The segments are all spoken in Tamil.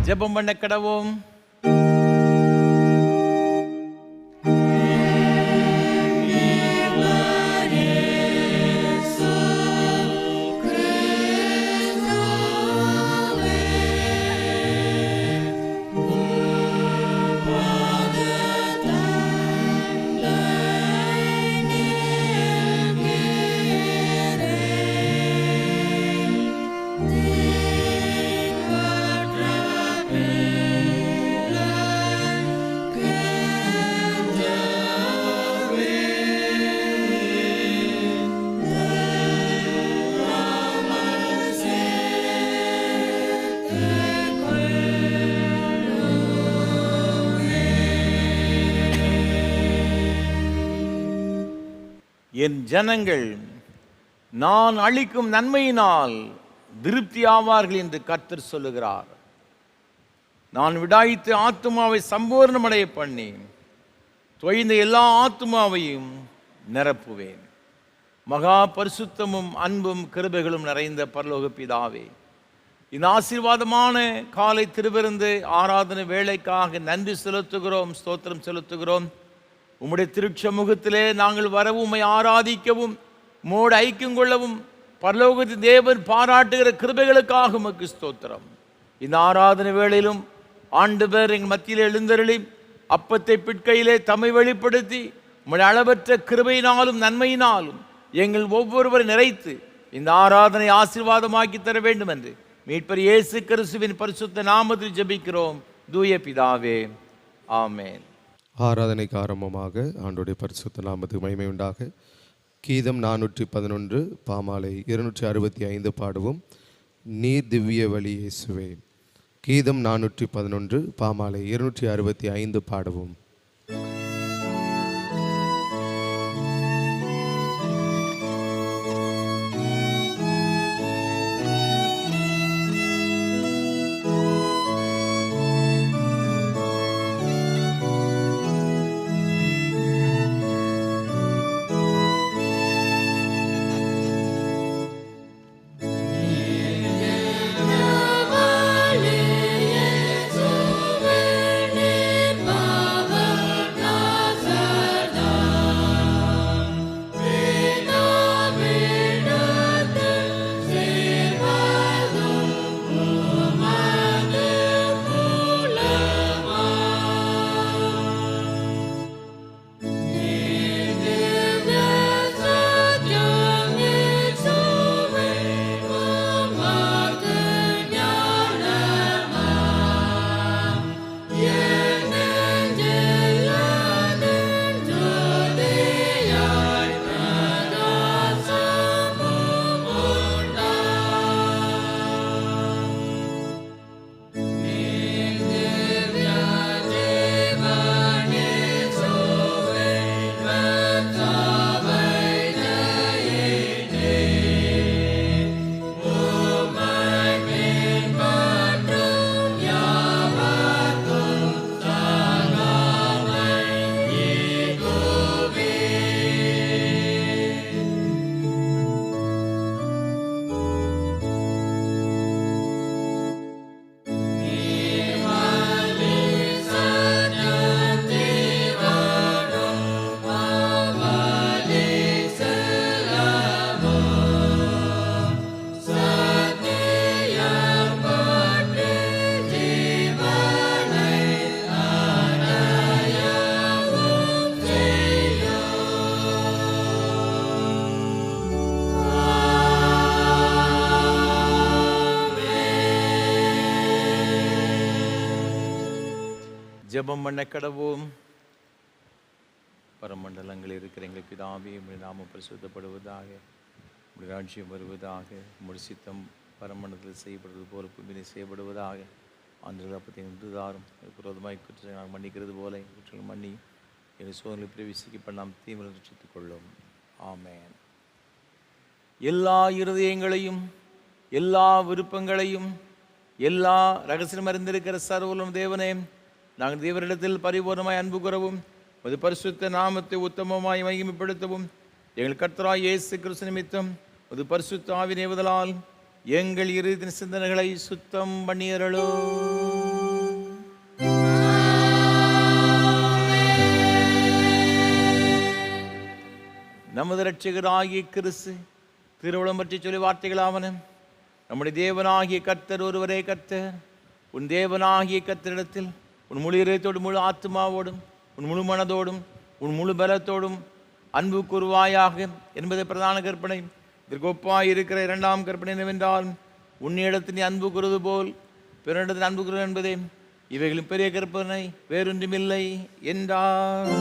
ஜெபம் பண்ண கடவோம். என் ஜனங்கள் நான் அளிக்கும் நன்மையினால் திருப்தி ஆவார்கள் என்று கர்த்தர் சொல்லுகிறார். நான் விடாய்த்து ஆத்துமாவை சம்பூர்ணமடைய பண்ணி தொய்ந்த எல்லா ஆத்துமாவையும் நிரப்புவேன். மகா பரிசுத்தமும் அன்பும் கிருபைகளும் நிறைந்த பரலோக பிதாவே, இந்த ஆசீர்வாதமான காலை திருவிருந்து ஆராதனை வேளைக்காக நன்றி செலுத்துகிறோம், ஸ்தோத்திரம் செலுத்துகிறோம். உம்முடைய திருச்சமூகத்திலே நாங்கள் வரவும், உம்மை ஆராதிக்கவும், உம்மோடு ஐக்கியம் கொள்ளவும் பரலோகத்தின் தேவன் பாராட்டுகிற கிருபைகளுக்காக உமக்கு ஸ்தோத்திரம். இந்த ஆராதனை வேளையிலும் ஆண்டவர் எங்கள் மத்தியில் எழுந்தருளி அப்பத்தை பிற்கையிலே தம்மை வெளிப்படுத்தி உம்முடைய அளவற்ற கிருபையினாலும் நன்மையினாலும் எங்கள் ஒவ்வொருவரை நிறைத்து இந்த ஆராதனை ஆசீர்வாதமாக்கி தர வேண்டும் என்று மீட்பர் இயேசு கிறிஸ்துவின் பரிசுத்த நாமத்தில் ஜெபிக்கிறோம் தூய பிதாவே, ஆமென். ஆராதனைக்கு ஆரம்பமாக ஆண்டோடைய பரிசுத்த நாமத்துக்கு மகிமை உண்டாக கீதம் 411 பாமாலை 265 பாடுவோம். நீர் திவ்ய வழி இயேசுவே. கீதம் 411 பாமாலை 265 பாடுவோம். ஜெபம் பண்ண கடவோம். பரமண்டலங்களில் இருக்கிற எங்கள் பிதாவே, உம்முடைய நாமம் பரிசுத்தப்படுவதாக, உம்முடைய ராஜ்யம் வருவதாக, உம்முடைய சித்தம் பரமண்டலத்தில் செய்யப்படுவது போல பூமியிலே செய்யப்படுவதாக. ஆண்டு அப்பத்தை நின்றுதாரும் விரோதமாய் குற்றங்களை நாங்கள் மன்னிக்கிறது போல குற்றங்கள் மன்னி எங்கள் சோதனை பிரவேசிக்கப்பட நாம் தீவிர ரட்சித்துக் கொள்ளும். ஆமென். எல்லா இருதயங்களையும், எல்லா விருப்பங்களையும், எல்லா ரகசியம் அறிந்திருக்கிற சர்வலும் தேவனே, நாங்கள் தேவரிடத்தில் பரிபூர்ணமாய் அன்பு கூறவும் அது பரிசுத்த நாமத்தை உத்தமமாய் மகிமைப்படுத்தவும் எங்கள் கர்த்தராகிய இயேசு கிறிஸ்து நிமித்தம் அது பரிசுத்த ஆவியின் ஏவுதலால் எங்கள் இருதய சிந்தனைகளை சுத்தம் பண்ணியருளும். நமது இரட்சகராகிய கிறிஸ்து திருவுளம் பற்றி சொல்லி வார்த்தைகளாவன. நம்முடைய தேவனாகிய கர்த்தர் ஒருவரே கர்த்தர். உன் தேவனாகிய கர்த்தரிடத்தில் உன் முழு இதயத்தோடும் முழு ஆத்மாவோடும் உன் முழு மனதோடும் உன் முழு பலத்தோடும் அன்பு கூறுவாயாக என்பது பிரதான கற்பனை. இதற்கு ஒப்பாய் இருக்கிற இரண்டாம் கற்பனை என்னவென்றால், உன்னிடத்தில் நீ அன்பு கூறுவது போல் பிறனிடத்தில் அன்பு கூறு என்பதே. இவைகளின் பெரிய கற்பனை வேறொன்றுமில்லை என்றார்.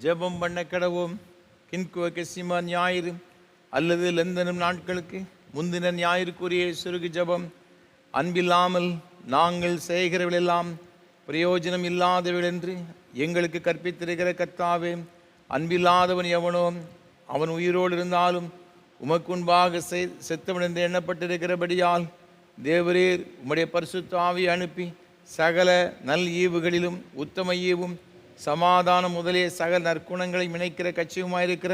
ஜெபம் பண்ண கடவோம். கின்குவ கெசிமா ஞாயிறு அல்லது லெந்தனும் நாட்களுக்கு முந்தின ஞாயிற்குரிய சுருகு ஜெபம். அன்பில்லாமல் நாங்கள் செய்கிறவளெல்லாம் பிரயோஜனம் இல்லாதவள் என்று எங்களுக்கு கற்பித்திருக்கிற கர்த்தாவே, அன்பில்லாதவன் எவனோ அவன் உயிரோடு இருந்தாலும் உமக்கு முன்பாக செத்தவன் என்று எண்ணப்பட்டிருக்கிறபடியால் தேவரீர் உம்முடைய பரிசுத்த ஆவியை அனுப்பி சகல நல் ஈவுகளிலும் உத்தம ஈவும் சமாதானம் முதலிய சகல நற்குணங்களை இணைக்கிற கட்சியுமாயிருக்கிற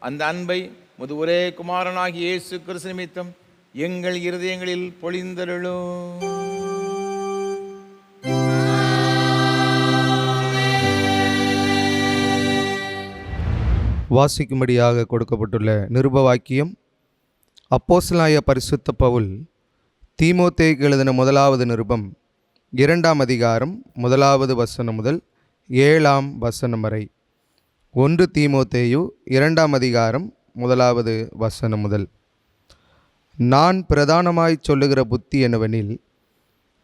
அந்த அன்பை முது ஒரே குமாரனாகிய இயேசு கிறிஸ்து நிமித்தம் எங்கள் இருதயங்களில் பொழிந்தருளும். வாசிக்கும்படியாக கொடுக்கப்பட்டுள்ள நிருப வாக்கியம். அப்போஸ்தலனாகிய பரிசுத்த பவுல் தீமோத்தேயுக்கு எழுதின முதலாவது நிருபம் 2ஆம் அதிகாரம் 1வது வசனம் முதல் 7ஆம் வசனம் வரை. 1 தீமோத்தேயு 2ஆம் அதிகாரம் 1வது வசனம் முதல். நான் பிரதானமாய் சொல்லுகிற புத்தி என்னவெனில்,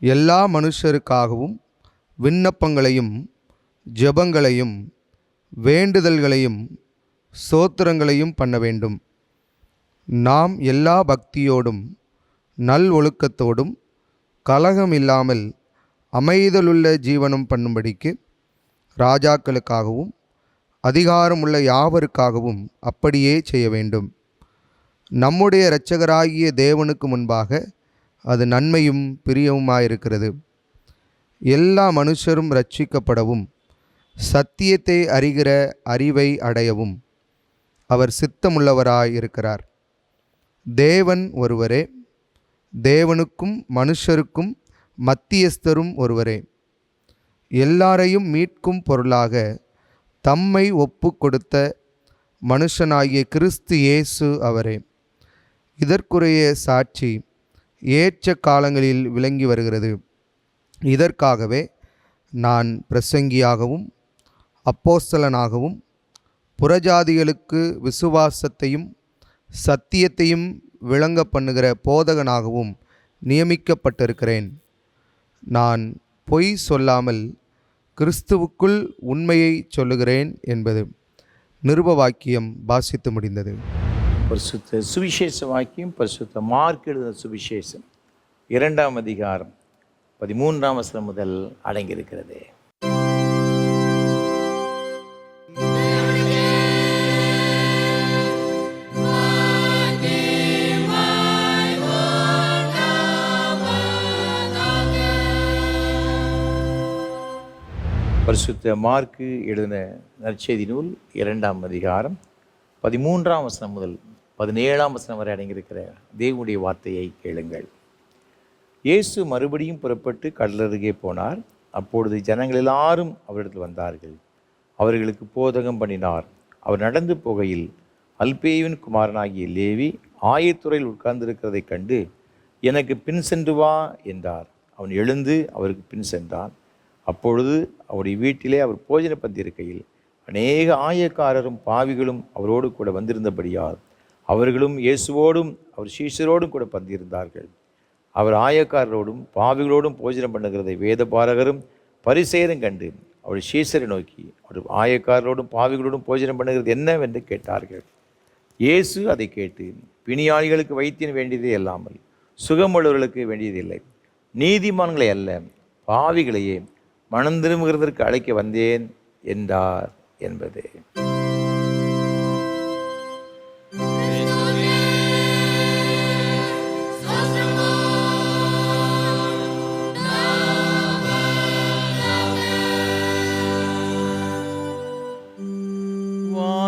எல்லா மனுஷருக்காகவும் விண்ணப்பங்களையும் ஜெபங்களையும் வேண்டுதல்களையும் ஸ்தோத்திரங்களையும் பண்ண வேண்டும். நாம் எல்லா பக்தியோடும் நல் ஒழுக்கத்தோடும் கலகம் இல்லாமல் அமைதலுள்ள ஜீவனம் பண்ணும்படிக்கு ராஜாக்களுக்காகவும் அதிகாரமுள்ள யாவருக்காகவும் அப்படியே செய்ய வேண்டும். நம்முடைய இரட்சகராகிய தேவனுக்கு முன்பாக அது நன்மையும் பிரியவுமாயிருக்கிறது. எல்லா மனுஷரும் இரட்சிக்கப்படவும் சத்தியத்தை அறிகிற அறிவை அடையவும் அவர் சித்தமுள்ளவராயிருக்கிறார். தேவன் ஒருவரே, தேவனுக்கும் மனுஷருக்கும் மத்தியஸ்தரும் ஒருவரே. எல்லாரையும் மீட்கும் பொருளாக தம்மை ஒப்பு கொடுத்த மனுஷனாகிய கிறிஸ்து இயேசு அவரே. இதற்குரிய சாட்சி ஏற்ற காலங்களில் விளங்கி வருகிறது. இதற்காகவே நான் பிரசங்கியாகவும் அப்போஸ்தலனாகவும் புறஜாதிகளுக்கு விசுவாசத்தையும் சத்தியத்தையும் விளங்க பண்ணுகிற போதகனாகவும் நியமிக்கப்பட்டிருக்கிறேன். நான் பொய் சொல்லாமல் கிறிஸ்துவுக்குள் உண்மையை சொல்லுகிறேன் என்பது. நிருப வாக்கியம் வாசித்து முடிந்தது. பரிசுத்த சுவிசேஷ வாக்கியம் பரிசுத்த மார்க் எழுதின சுவிசேஷம் 2ஆம் அதிகாரம் 13ஆம் வசனம் முதல் அடங்கியிருக்கிறது. பரிசுத்த மார்க்கு எழுதின நற்செய்தி நூல் 2ஆம் அதிகாரம் 13ஆம் வசனம் முதல் 17ஆம் வசனம் வரை அடங்கியிருக்கிற தேவனுடைய வார்த்தையை கேளுங்கள். இயேசு மறுபடியும் புறப்பட்டு கடலருகே போனார். அப்பொழுது ஜனங்கள் எல்லாரும் அவரிடத்தில் வந்தார்கள். அவர்களுக்கு போதகம் பண்ணினார். அவர் நடந்து போகையில் அல்பேயுவின் குமாரனாகிய லேவி ஆயத்துறையில் உட்கார்ந்திருக்கிறதைக் கண்டு, எனக்கு பின் சென்று வா என்றார். அவன் எழுந்து அவருக்கு பின் சென்றான். அப்பொழுது அவருடைய வீட்டிலே அவர் போஜன பந்தியிருக்கையில் அநேக ஆயக்காரரும் பாவிகளும் அவரோடு கூட வந்திருந்தபடியால் அவர்களும் இயேசுவோடும் அவர் சீஷரோடும் கூட பந்தியிருந்தார்கள். அவர் ஆயக்காரரோடும் பாவிகளோடும் போஜனம் பண்ணுகிறதை வேத பாரகரும் பரிசேயரும் கண்டு அவருடைய சீஷரை நோக்கி, அவர் ஆயக்காரரோடும் பாவிகளோடும் போஜனம் பண்ணுகிறது என்னவென்று கேட்டார்கள். இயேசு அதை கேட்டு, பிணியாளிகளுக்கு வைத்தியம் வேண்டியதே அல்லாமல் சுகமுள்ளவர்களுக்கு வேண்டியதில்லை, நீதிமான்களை அல்ல பாவிகளையே மனம் திரும்புகிறதற்கு அழைக்க வந்தேன் என்றார் என்பது.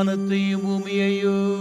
வானத்தையும் பூமியையும்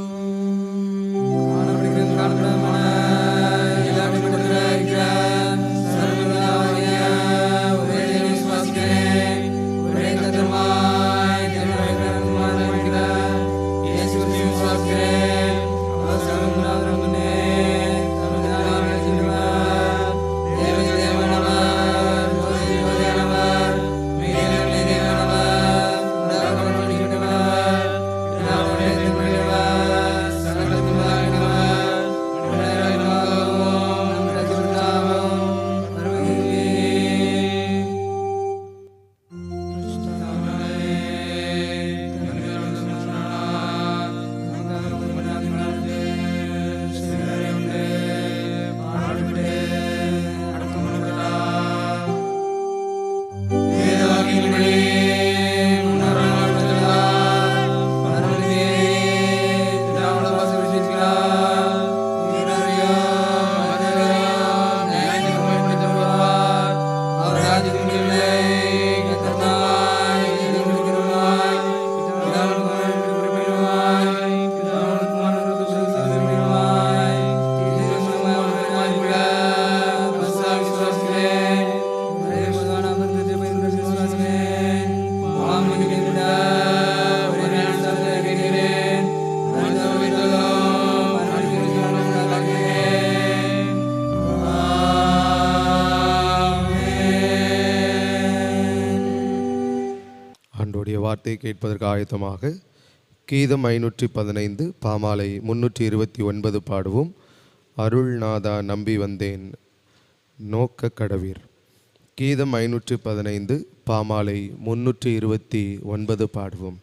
ஆண்டோடைய வார்த்தையை கேட்பதற்கு ஆயத்தமாக கீதம் 515 பாமாலை 329 பாடுவோம். அருள்நாதா நம்பி வந்தேன் நோக்க கடவீர். கீதம் 515 பாமாலை 329 பாடுவோம்.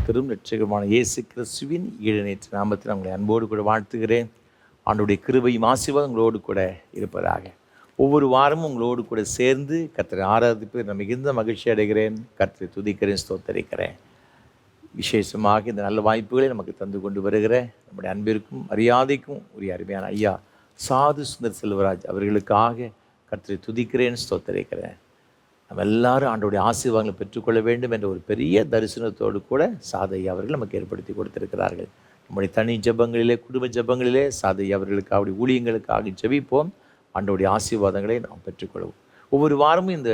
கர்த்தரும் இரட்சகருமான இயேசு கிறிஸ்துவின் ஈழநேற்ற நாமத்தில் உங்களை அன்போடு கூட வாழ்த்துகிறேன். ஆண்டவருடைய கிருபையும் ஆசீர்வாதம் உங்களோடு கூட இருப்பதாக. ஒவ்வொரு வாரமும் உங்களோடு கூட சேர்ந்து கர்த்தரை ஆராதிப்பு நான் மிகுந்த மகிழ்ச்சி அடைகிறேன். கர்த்தரை துதிக்கிறேன், ஸ்தோத்தரிக்கிறேன். விசேஷமாக இந்த நல்ல வாய்ப்புகளை நமக்கு தந்து கொண்டு வருகிற நம்முடைய அன்பிற்கும் மரியாதைக்கும் உரிய அருமையான ஐயா சாது சுந்தர் செல்வராஜ் அவர்களுக்காக கர்த்தரை துதிக்கிறேன், ஸ்தோத்தரிக்கிறேன். நம்ம எல்லாரும் ஆண்டோடைய ஆசீர்வாதங்களை பெற்றுக்கொள்ள வேண்டும் என்ற ஒரு பெரிய தரிசனத்தோடு கூட சாதையா அவர்கள் நமக்கு ஏற்படுத்தி கொடுத்திருக்கிறார்கள். நம்முடைய தனி ஜபங்களிலே, குடும்ப ஜபங்களிலே சாதையா அவர்களுக்கு அவருடைய ஊழியங்களுக்காக ஜெபிப்போம். ஆண்டோடைய ஆசீர்வாதங்களை நாம் பெற்றுக்கொள்வோம். ஒவ்வொரு வாரமும் இந்த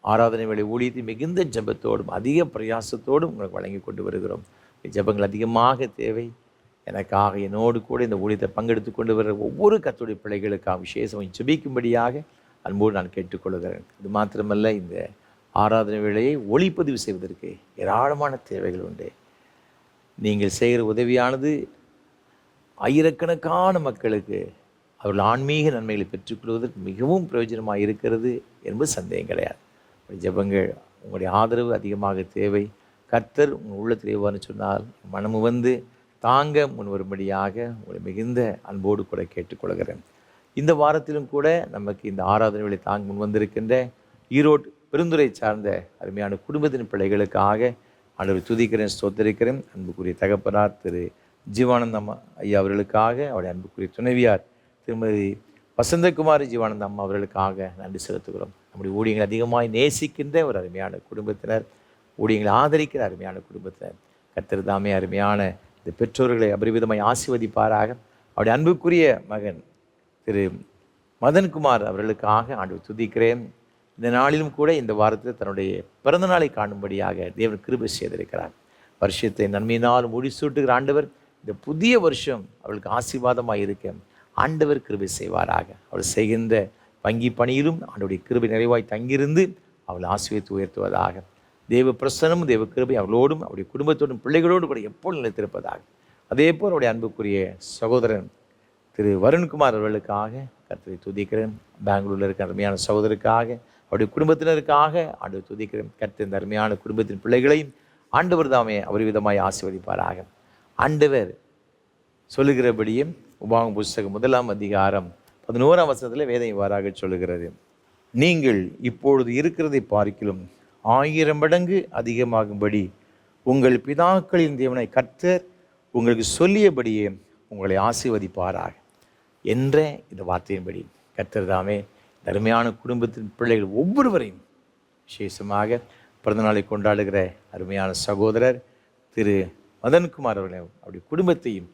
ஆராதனை வேலை ஊழியத்தை மிகுந்த ஜபத்தோடும் அதிக பிரயாசத்தோடும் உங்களுக்கு வழங்கி கொண்டு வருகிறோம். ஜபங்கள் அதிகமாக தேவை. எனக்காக என்னோடு கூட இந்த ஊழியத்தை பங்கெடுத்து கொண்டு வருகிற ஒவ்வொரு கர்த்தருடைய பிள்ளைகளுக்காக விசேஷம் ஜெபிக்கும்படியாக அன்போடு நான் கேட்டுக்கொள்கிறேன். இது மாத்திரமல்ல, இந்த ஆராதனை வேளையை ஒளிப்பதிவு செய்வதற்கு ஏராளமான தேவைகள் உண்டு. நீங்கள் செய்கிற உதவியானது ஆயிரக்கணக்கான மக்களுக்கு அவர்கள் ஆன்மீக நன்மைகளை பெற்றுக்கொள்வதற்கு மிகவும் பிரயோஜனமாக இருக்கிறது என்பது சந்தேகம் கிடையாது. ஜெபங்கள், உங்களுடைய ஆதரவு அதிகமாக தேவை. கர்த்தர் உங்கள் உள்ளத்தில் எவ்வாறு சொன்னால் மனமு வந்து தாங்க முன்வரும்படியாக உங்களை மிகுந்த அன்போடு கூட கேட்டுக்கொள்கிறேன். இந்த வாரத்திலும் கூட நமக்கு இந்த ஆராதனை வேளை தாங்க முன் வந்திருக்கின்ற ஈரோடு பெருந்துறை சார்ந்த அருமையான குடும்பத்தின் பிள்ளைகளுக்காக ஆண்டவரை துதிக்கிறேன், ஸ்தோத்தரிக்கிறேன். அன்புக்குரிய தகப்பனார் திரு ஜீவானந்தம் ஐயா அவர்களுக்காக, அவருடைய அன்புக்குரிய துணைவியார் திருமதி வசந்தகுமாரி ஜீவானந்த அம்மா அவர்களுக்காக நன்றி செலுத்துகிறோம். நம்முடைய ஊழியங்களை அதிகமாக நேசிக்கின்ற ஒரு அருமையான குடும்பத்தினர், ஊழியங்களை ஆதரிக்கிற அருமையான குடும்பத்தினர். கர்த்தர் தாமே அருமையான இந்த பெற்றோர்களை அபரிவிதமாய் ஆசீர்வதிப்பாராக. அவருடைய அன்புக்குரிய மகன் திரு மதன்குமார் அவர்களுக்காக ஆண்டவரை துதிக்கிறேன். இந்த நாளிலும் கூட இந்த வாரத்தில் தன்னுடைய பிறந்த நாளை காணும்படியாக தேவன் கிருபை செய்திருக்கிறார். வருஷத்தை நன்மையினால் முடிசூட்டுகிற ஆண்டவர் இந்த புதிய வருஷம் அவர்களுக்கு ஆசீர்வாதமாக இருக்க ஆண்டவர் கிருபை செய்வாராக. அவள் செய்கின்ற வங்கி பணியிலும் ஆண்டவருடைய கிருபை நிறைவாய் தங்கியிருந்து அவளை ஆசீர்வதித்து உயர்த்துவதாக. தேவ பிரசனமும் தேவ கிருபை அவளோடும் அவருடைய குடும்பத்தோடும் பிள்ளைகளோடு கூட எப்போது நிலைத்திருப்பதாக. அதே போல் அவருடைய அன்புக்குரிய சகோதரன் திரு வருண்குமார் அவர்களுக்காக கர்த்தரை துதிக்கிறேன். பெங்களூரில் இருக்கிற அருமையான சகோதரருக்காக, அவருடைய குடும்பத்தினருக்காக ஆண்டவர் துதிக்கிறேன். கர்த்தர் இந்த அருமையான குடும்பத்தின் பிள்ளைகளையும் ஆண்டவர் தாமே அபரிவிதமாய் ஆசீர்வதிப்பாராக. ஆண்டவர் சொல்லுகிறபடியே உபாகம புஸ்தகம் 1ஆம் அதிகாரம் 11ஆம் வசனத்தில் வேதம் இவ்வாறாக சொல்லுகிறது: நீங்கள் இப்பொழுது இருக்கிறதை பார்க்கிலும் 1000 மடங்கு அதிகமாகும்படி உங்கள் பிதாக்களின் தேவனை கர்த்தர் உங்களுக்கு சொல்லியபடியே உங்களை ஆசீர்வதிப்பாராக என்ற இந்த வார்த்தையின்படி கர்த்தர் தாமே அருமையான குடும்பத்தின் பிள்ளைகள் ஒவ்வொருவரையும், விசேஷமாக பிறந்தநாளை கொண்டாடுகிற அருமையான சகோதரர் திரு மதன்குமார் அவர்களை, அவருடைய குடும்பத்தையும்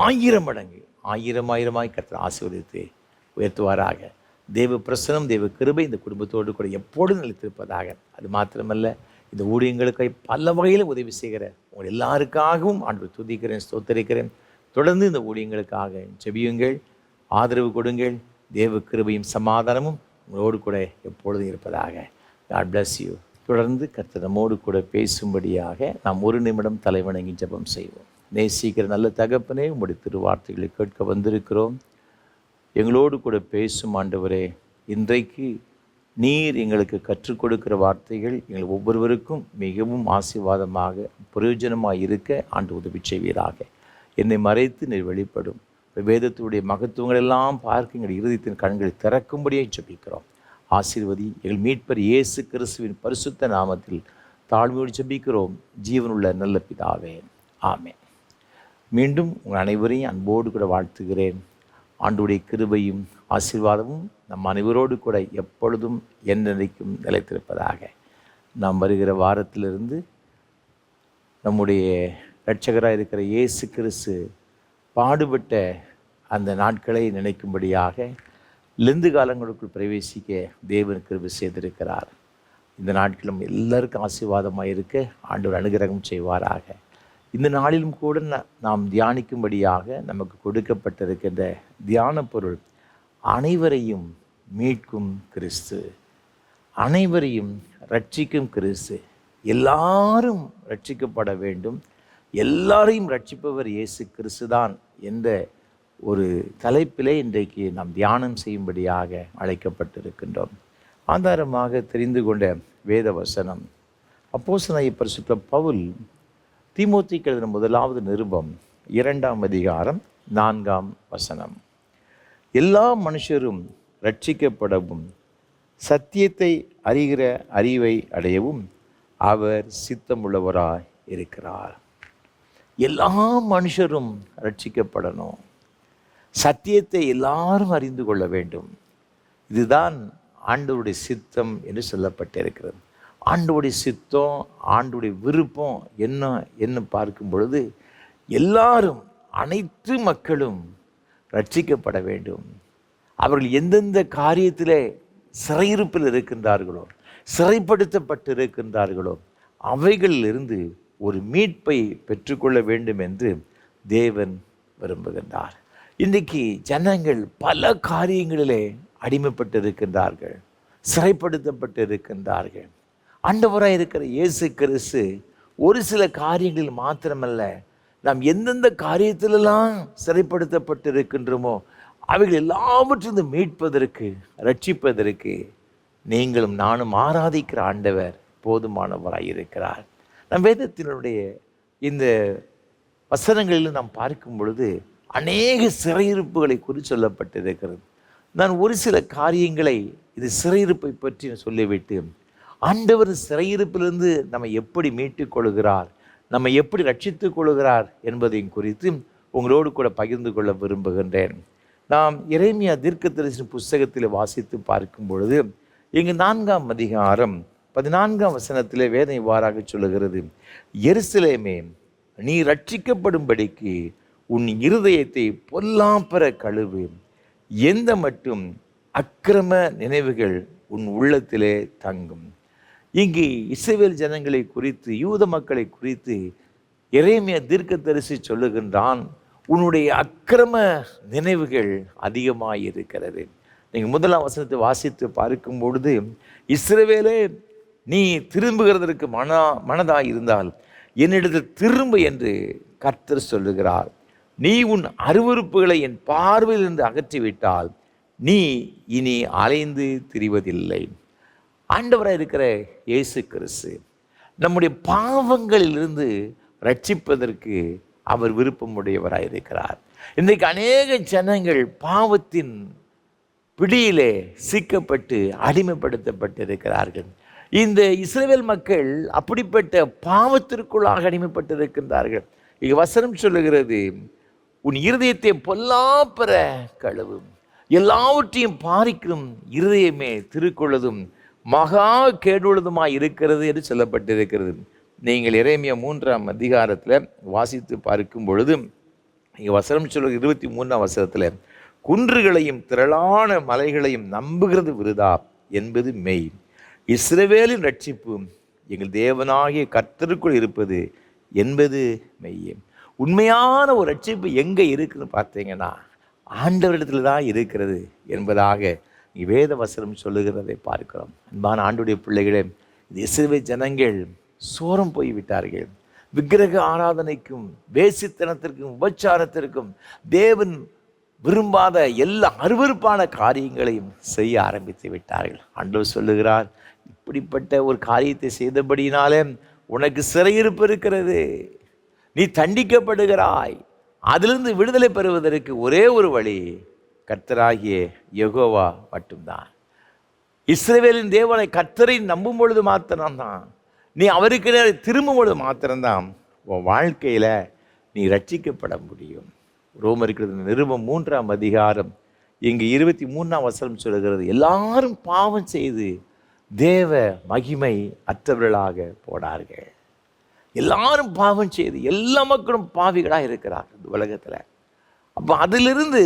1000 மடங்கு 1000 கர்த்தர் ஆசீர்வதித்து உயர்த்துவாராக. தேவ பிரசனம், தேவ கிருபை இந்த குடும்பத்தோடு கூட எப்போதும் நிலைத்திருப்பதாக. அது மாத்திரமல்ல, இந்த ஊழியங்களுக்கு பல வகையில் உதவி செய்கிற உங்கள் எல்லாருக்காகவும் ஆண்டவரை துதிக்கிறேன், ஸ்தோத்தரிக்கிறேன். தொடர்ந்து இந்த ஊழியங்களுக்காக ஜெபியுங்கள், ஆதரவு கொடுங்கள். தேவ கிருபையும் சமாதானமும் உங்களோடு கூட எப்பொழுதும் இருப்பதாக. God bless you. தொடர்ந்து கர்த்தர் நம்மோடு கூட பேசும்படியாக நாம் ஒரு நிமிடம் தலைவணங்கி ஜெபம் செய்வோம். நேசிக்கிற நல்ல தகப்பனே, உங்களுடைய திருவார்த்தைகளை கேட்க வந்திருக்கிறோம். எங்களோடு கூட பேசும் ஆண்டவரே, இன்றைக்கு நீர் எங்களுக்கு கற்றுக் கொடுக்கிற வார்த்தைகள் எங்கள் ஒவ்வொருவருக்கும் மிகவும் ஆசீர்வாதமாக பிரயோஜனமாக இருக்க ஆண்டு உதவி செய்வீராக. என்னை மறைத்து நீர் வெளிப்படும் வேதத்துடைய மகத்துவங்கள் எல்லாம் பார்க்க எங்கள் இருதயத்தின் கண்களை திறக்கும்படியே ஜெபிக்கிறோம். ஆசீர்வதி எங்கள் மீட்பர் இயேசு கிறிஸ்துவின் பரிசுத்த நாமத்தில் தாழ்மையோடு ஜெபிக்கிறோம் ஜீவனுள்ள நல்ல பிதாவே, ஆமென். மீண்டும் உங்கள் அனைவரையும் அன்போடு கூட வாழ்த்துகிறேன். ஆண்டவருடைய கிருபையும் ஆசீர்வாதமும் நம் அனைவரோடு கூட எப்பொழுதும் என்றென்றைக்கும் நிலைத்திருப்பதாக. நாம் வருகிற வாரத்திலிருந்து நம்முடைய இரட்சகராக இருக்கிற இயேசு கிறிஸ்து பாடுபட்ட அந்த நாட்களை நினைக்கும்படியாக லெந்து காலங்களுக்குள் பிரவேசிக்க தேவன் கிருபை செய்திருக்கிறார். இந்த நாட்களும் எல்லாருக்கும் ஆசீர்வாதமாக இருக்க ஆண்டவர் அனுகிரகம் செய்வாராக. இந்த நாளிலும் கூட நாம் தியானிக்கும்படியாக நமக்கு கொடுக்கப்பட்டிருக்கின்ற தியான பொருள் அனைவரையும் மீட்கும் கிறிஸ்து, அனைவரையும் ரட்சிக்கும் கிறிஸ்து. எல்லாரும் ரட்சிக்கப்பட வேண்டும், எல்லாரையும் ரட்சிப்பவர் இயேசு கிறிஸ்து தான் என்ற ஒரு தலைப்பிலே இன்றைக்கு நாம் தியானம் செய்யும்படியாக அழைக்கப்பட்டிருக்கின்றோம். ஆதாரமாக தெரிந்து கொண்ட வேத வசனம் அப்போஸ்தலனாகிய பரிசுத்த பவுல் தீமோத்தேயுக்கு எழுதின முதலாவது நிருபம் 2ஆம் அதிகாரம் 4ஆம் வசனம். எல்லா மனுஷரும் ரட்சிக்கப்படவும் சத்தியத்தை அறிகிற அறிவை அடையவும் அவர் சித்தமுள்ளவராய் இருக்கிறார். எல்லா மனுஷரும் ரட்சிக்கப்படணும், சத்தியத்தை எல்லாரும் அறிந்து கொள்ள வேண்டும். இதுதான் ஆண்டவருடைய சித்தம் என்று சொல்லப்பட்டிருக்கிறது. ஆண்டவருடைய சித்தம், ஆண்டவருடைய விருப்பம் என்ன பார்க்கும் பொழுது எல்லாரும், அனைத்து மக்களும் ரட்சிக்கப்பட வேண்டும். அவர்கள் எந்தெந்த காரியத்திலே சிறையிருப்பில் இருக்கின்றார்களோ, சிறைப்படுத்தப்பட்டு இருக்கின்றார்களோ, அவைகளிலிருந்து ஒரு மீட்பை பெற்றுக்கொள்ள வேண்டும் என்று தேவன் விரும்புகின்றார். இன்றைக்கு ஜனங்கள் பல காரியங்களிலே அடிமைப்பட்டு இருக்கின்றார்கள், சிறைப்படுத்தப்பட்டு இருக்கின்றார்கள். ஆண்டவராக இருக்கிற இயேசு கிறிஸ்து ஒரு சில காரியங்களில் மாத்திரமல்ல, நாம் எந்தெந்த காரியத்திலெல்லாம் சிறைப்படுத்தப்பட்டு இருக்கின்றோமோ அவைகள் எல்லாவற்றிலிருந்து மீட்பதற்கு, ரட்சிப்பதற்கு நீங்களும் நானும் ஆராதிக்கிற ஆண்டவர் போதுமானவராய் இருக்கிறார். நம் வேதத்தினுடைய இந்த வசனங்களில் நாம் பார்க்கும் பொழுது அநேக சிறையிருப்புகளை குறித்து சொல்லப்பட்டிருக்கிறது. நான் ஒரு சில காரியங்களை, இது சிறையிருப்பை பற்றி சொல்லிவிட்டு, ஆண்டவர் சிறையிருப்பிலிருந்து நம்மை எப்படி மீட்டுக் கொள்கிறார், நம்மை எப்படி ரட்சித்துக் கொள்கிறார் என்பதையும் குறித்து உங்களோடு கூட பகிர்ந்து கொள்ள விரும்புகின்றேன். நாம் எரேமியா தீர்க்கதரிசன புஸ்தகத்தில் வாசித்து பார்க்கும் பொழுது இங்கு 4ஆம் அதிகாரம் 14ஆம் வசனத்திலே வேதம் இவ்வாறாக சொல்லுகிறது. எருசலேமே, நீ ரட்சிக்கப்படும்படிக்கு உன் இருதயத்தை பொல்லாப்பற கழுவு, எந்த மட்டும் அக்கிரம நினைவுகள் உன் உள்ளத்திலே தங்கும். இங்கு இஸ்ரவேல் ஜனங்களை குறித்து, யூத மக்களை குறித்து எரேமியா தீர்க்கதரிசி சொல்லுகின்றான், உன்னுடைய அக்கிரம நினைவுகள் அதிகமாக இருக்கிறது. நீங்கள் 1ஆம் வசனத்தை வாசித்து பார்க்கும் பொழுது, இஸ்ரவேலே, நீ திரும்புகிறதற்கு மனதாக இருந்தால் என்னிடத்தில் திரும்ப என்று கர்த்தர் சொல்லுகிறார். நீ உன் அருவருப்புகளை என் பார்வையில் இருந்து அகற்றிவிட்டால் நீ இனி அலைந்து திரிவதில்லை. ஆண்டவராக இருக்கிற இயேசு கிறிஸ்து நம்முடைய பாவங்களிலிருந்து ரட்சிப்பதற்கு அவர் விருப்பமுடையவராக இருக்கிறார். இன்றைக்கு அநேக ஜனங்கள் பாவத்தின் பிடியிலே சிக்கப்பட்டு அடிமைப்படுத்தப்பட்டு இருக்கிறார்கள். இந்த இஸ்ரவேல் மக்கள் அப்படிப்பட்ட பாவத்திற்குள்ளாக அடிமைப்பட்டிருக்கின்றார்கள். இங்கு வசனம் சொல்லுகிறது, உன் இருதயத்தை பொல்லாப்பற கழுவும், எல்லாவற்றையும் பாரிக்கும் இருதயமே திருக்குள்ளதும் மகா கேடுள்ளதுமாய் இருக்கிறது என்று சொல்லப்பட்டிருக்கிறது. நீங்கள் எரேமியா 3ஆம் அதிகாரத்தில் வாசித்து பார்க்கும் பொழுது இங்கே வசனம் சொல்லுகிற 23ஆம் வசனத்தில், குன்றுகளையும் திரளான மலைகளையும் நம்புகிறது விருதா என்பது மெய், இஸ்ரவேலின் ரட்சிப்பு எங்கள் தேவனாகிய கர்த்தருக்குள் இருப்பது என்பது மெய்யே. உண்மையான ஒரு ரட்சிப்பு எங்கே இருக்குதுன்னு பார்த்தீங்கன்னா ஆண்டவரிடத்தில் தான் இருக்கிறது என்பதாக வேத வசனம் சொல்லுகிறதை பார்க்கிறோம். அன்பான ஆண்டுடைய பிள்ளைகளே, இந்த இஸ்ரவேல் ஜனங்கள் சோரம் போய்விட்டார்கள். விக்கிரக ஆராதனைக்கும் வேசித்தனத்திற்கும் உபச்சாரத்திற்கும் தேவன் விரும்பாத எல்லா அருவருப்பான காரியங்களையும் செய்ய ஆரம்பித்து விட்டார்கள். ஆண்டவர் சொல்லுகிறார், இப்படிப்பட்ட ஒரு காரியத்தை செய்தபடியினாலே உனக்கு சிறையிருப்பு இருக்கிறது, நீ தண்டிக்கப்படுகிறாய். அதிலிருந்து விடுதலை பெறுவதற்கு ஒரே ஒரு வழி கர்த்தராகிய யெகோவா மட்டும்தான். இஸ்ரவேலின் தேவனை கர்த்தரை நம்பும் பொழுது மாத்திரம்தான், நீ அவருக்கு திரும்பும் பொழுது மாத்திரம்தான் உன் வாழ்க்கையில் நீ ரட்சிக்கப்பட முடியும். ரோமருக்கு நிருபம் 3ஆம் அதிகாரம் இங்கு 23ஆம் வசனம் சொல்லுகிறது, எல்லாரும் பாவம் செய்து தேவ மகிமை அற்றவர்களாக போனார்கள். எல்லாரும் பாவம் செய்து, எல்லா மக்களும் பாவிகளாக இருக்கிறார் இந்த உலகத்தில். அப்போ அதிலிருந்து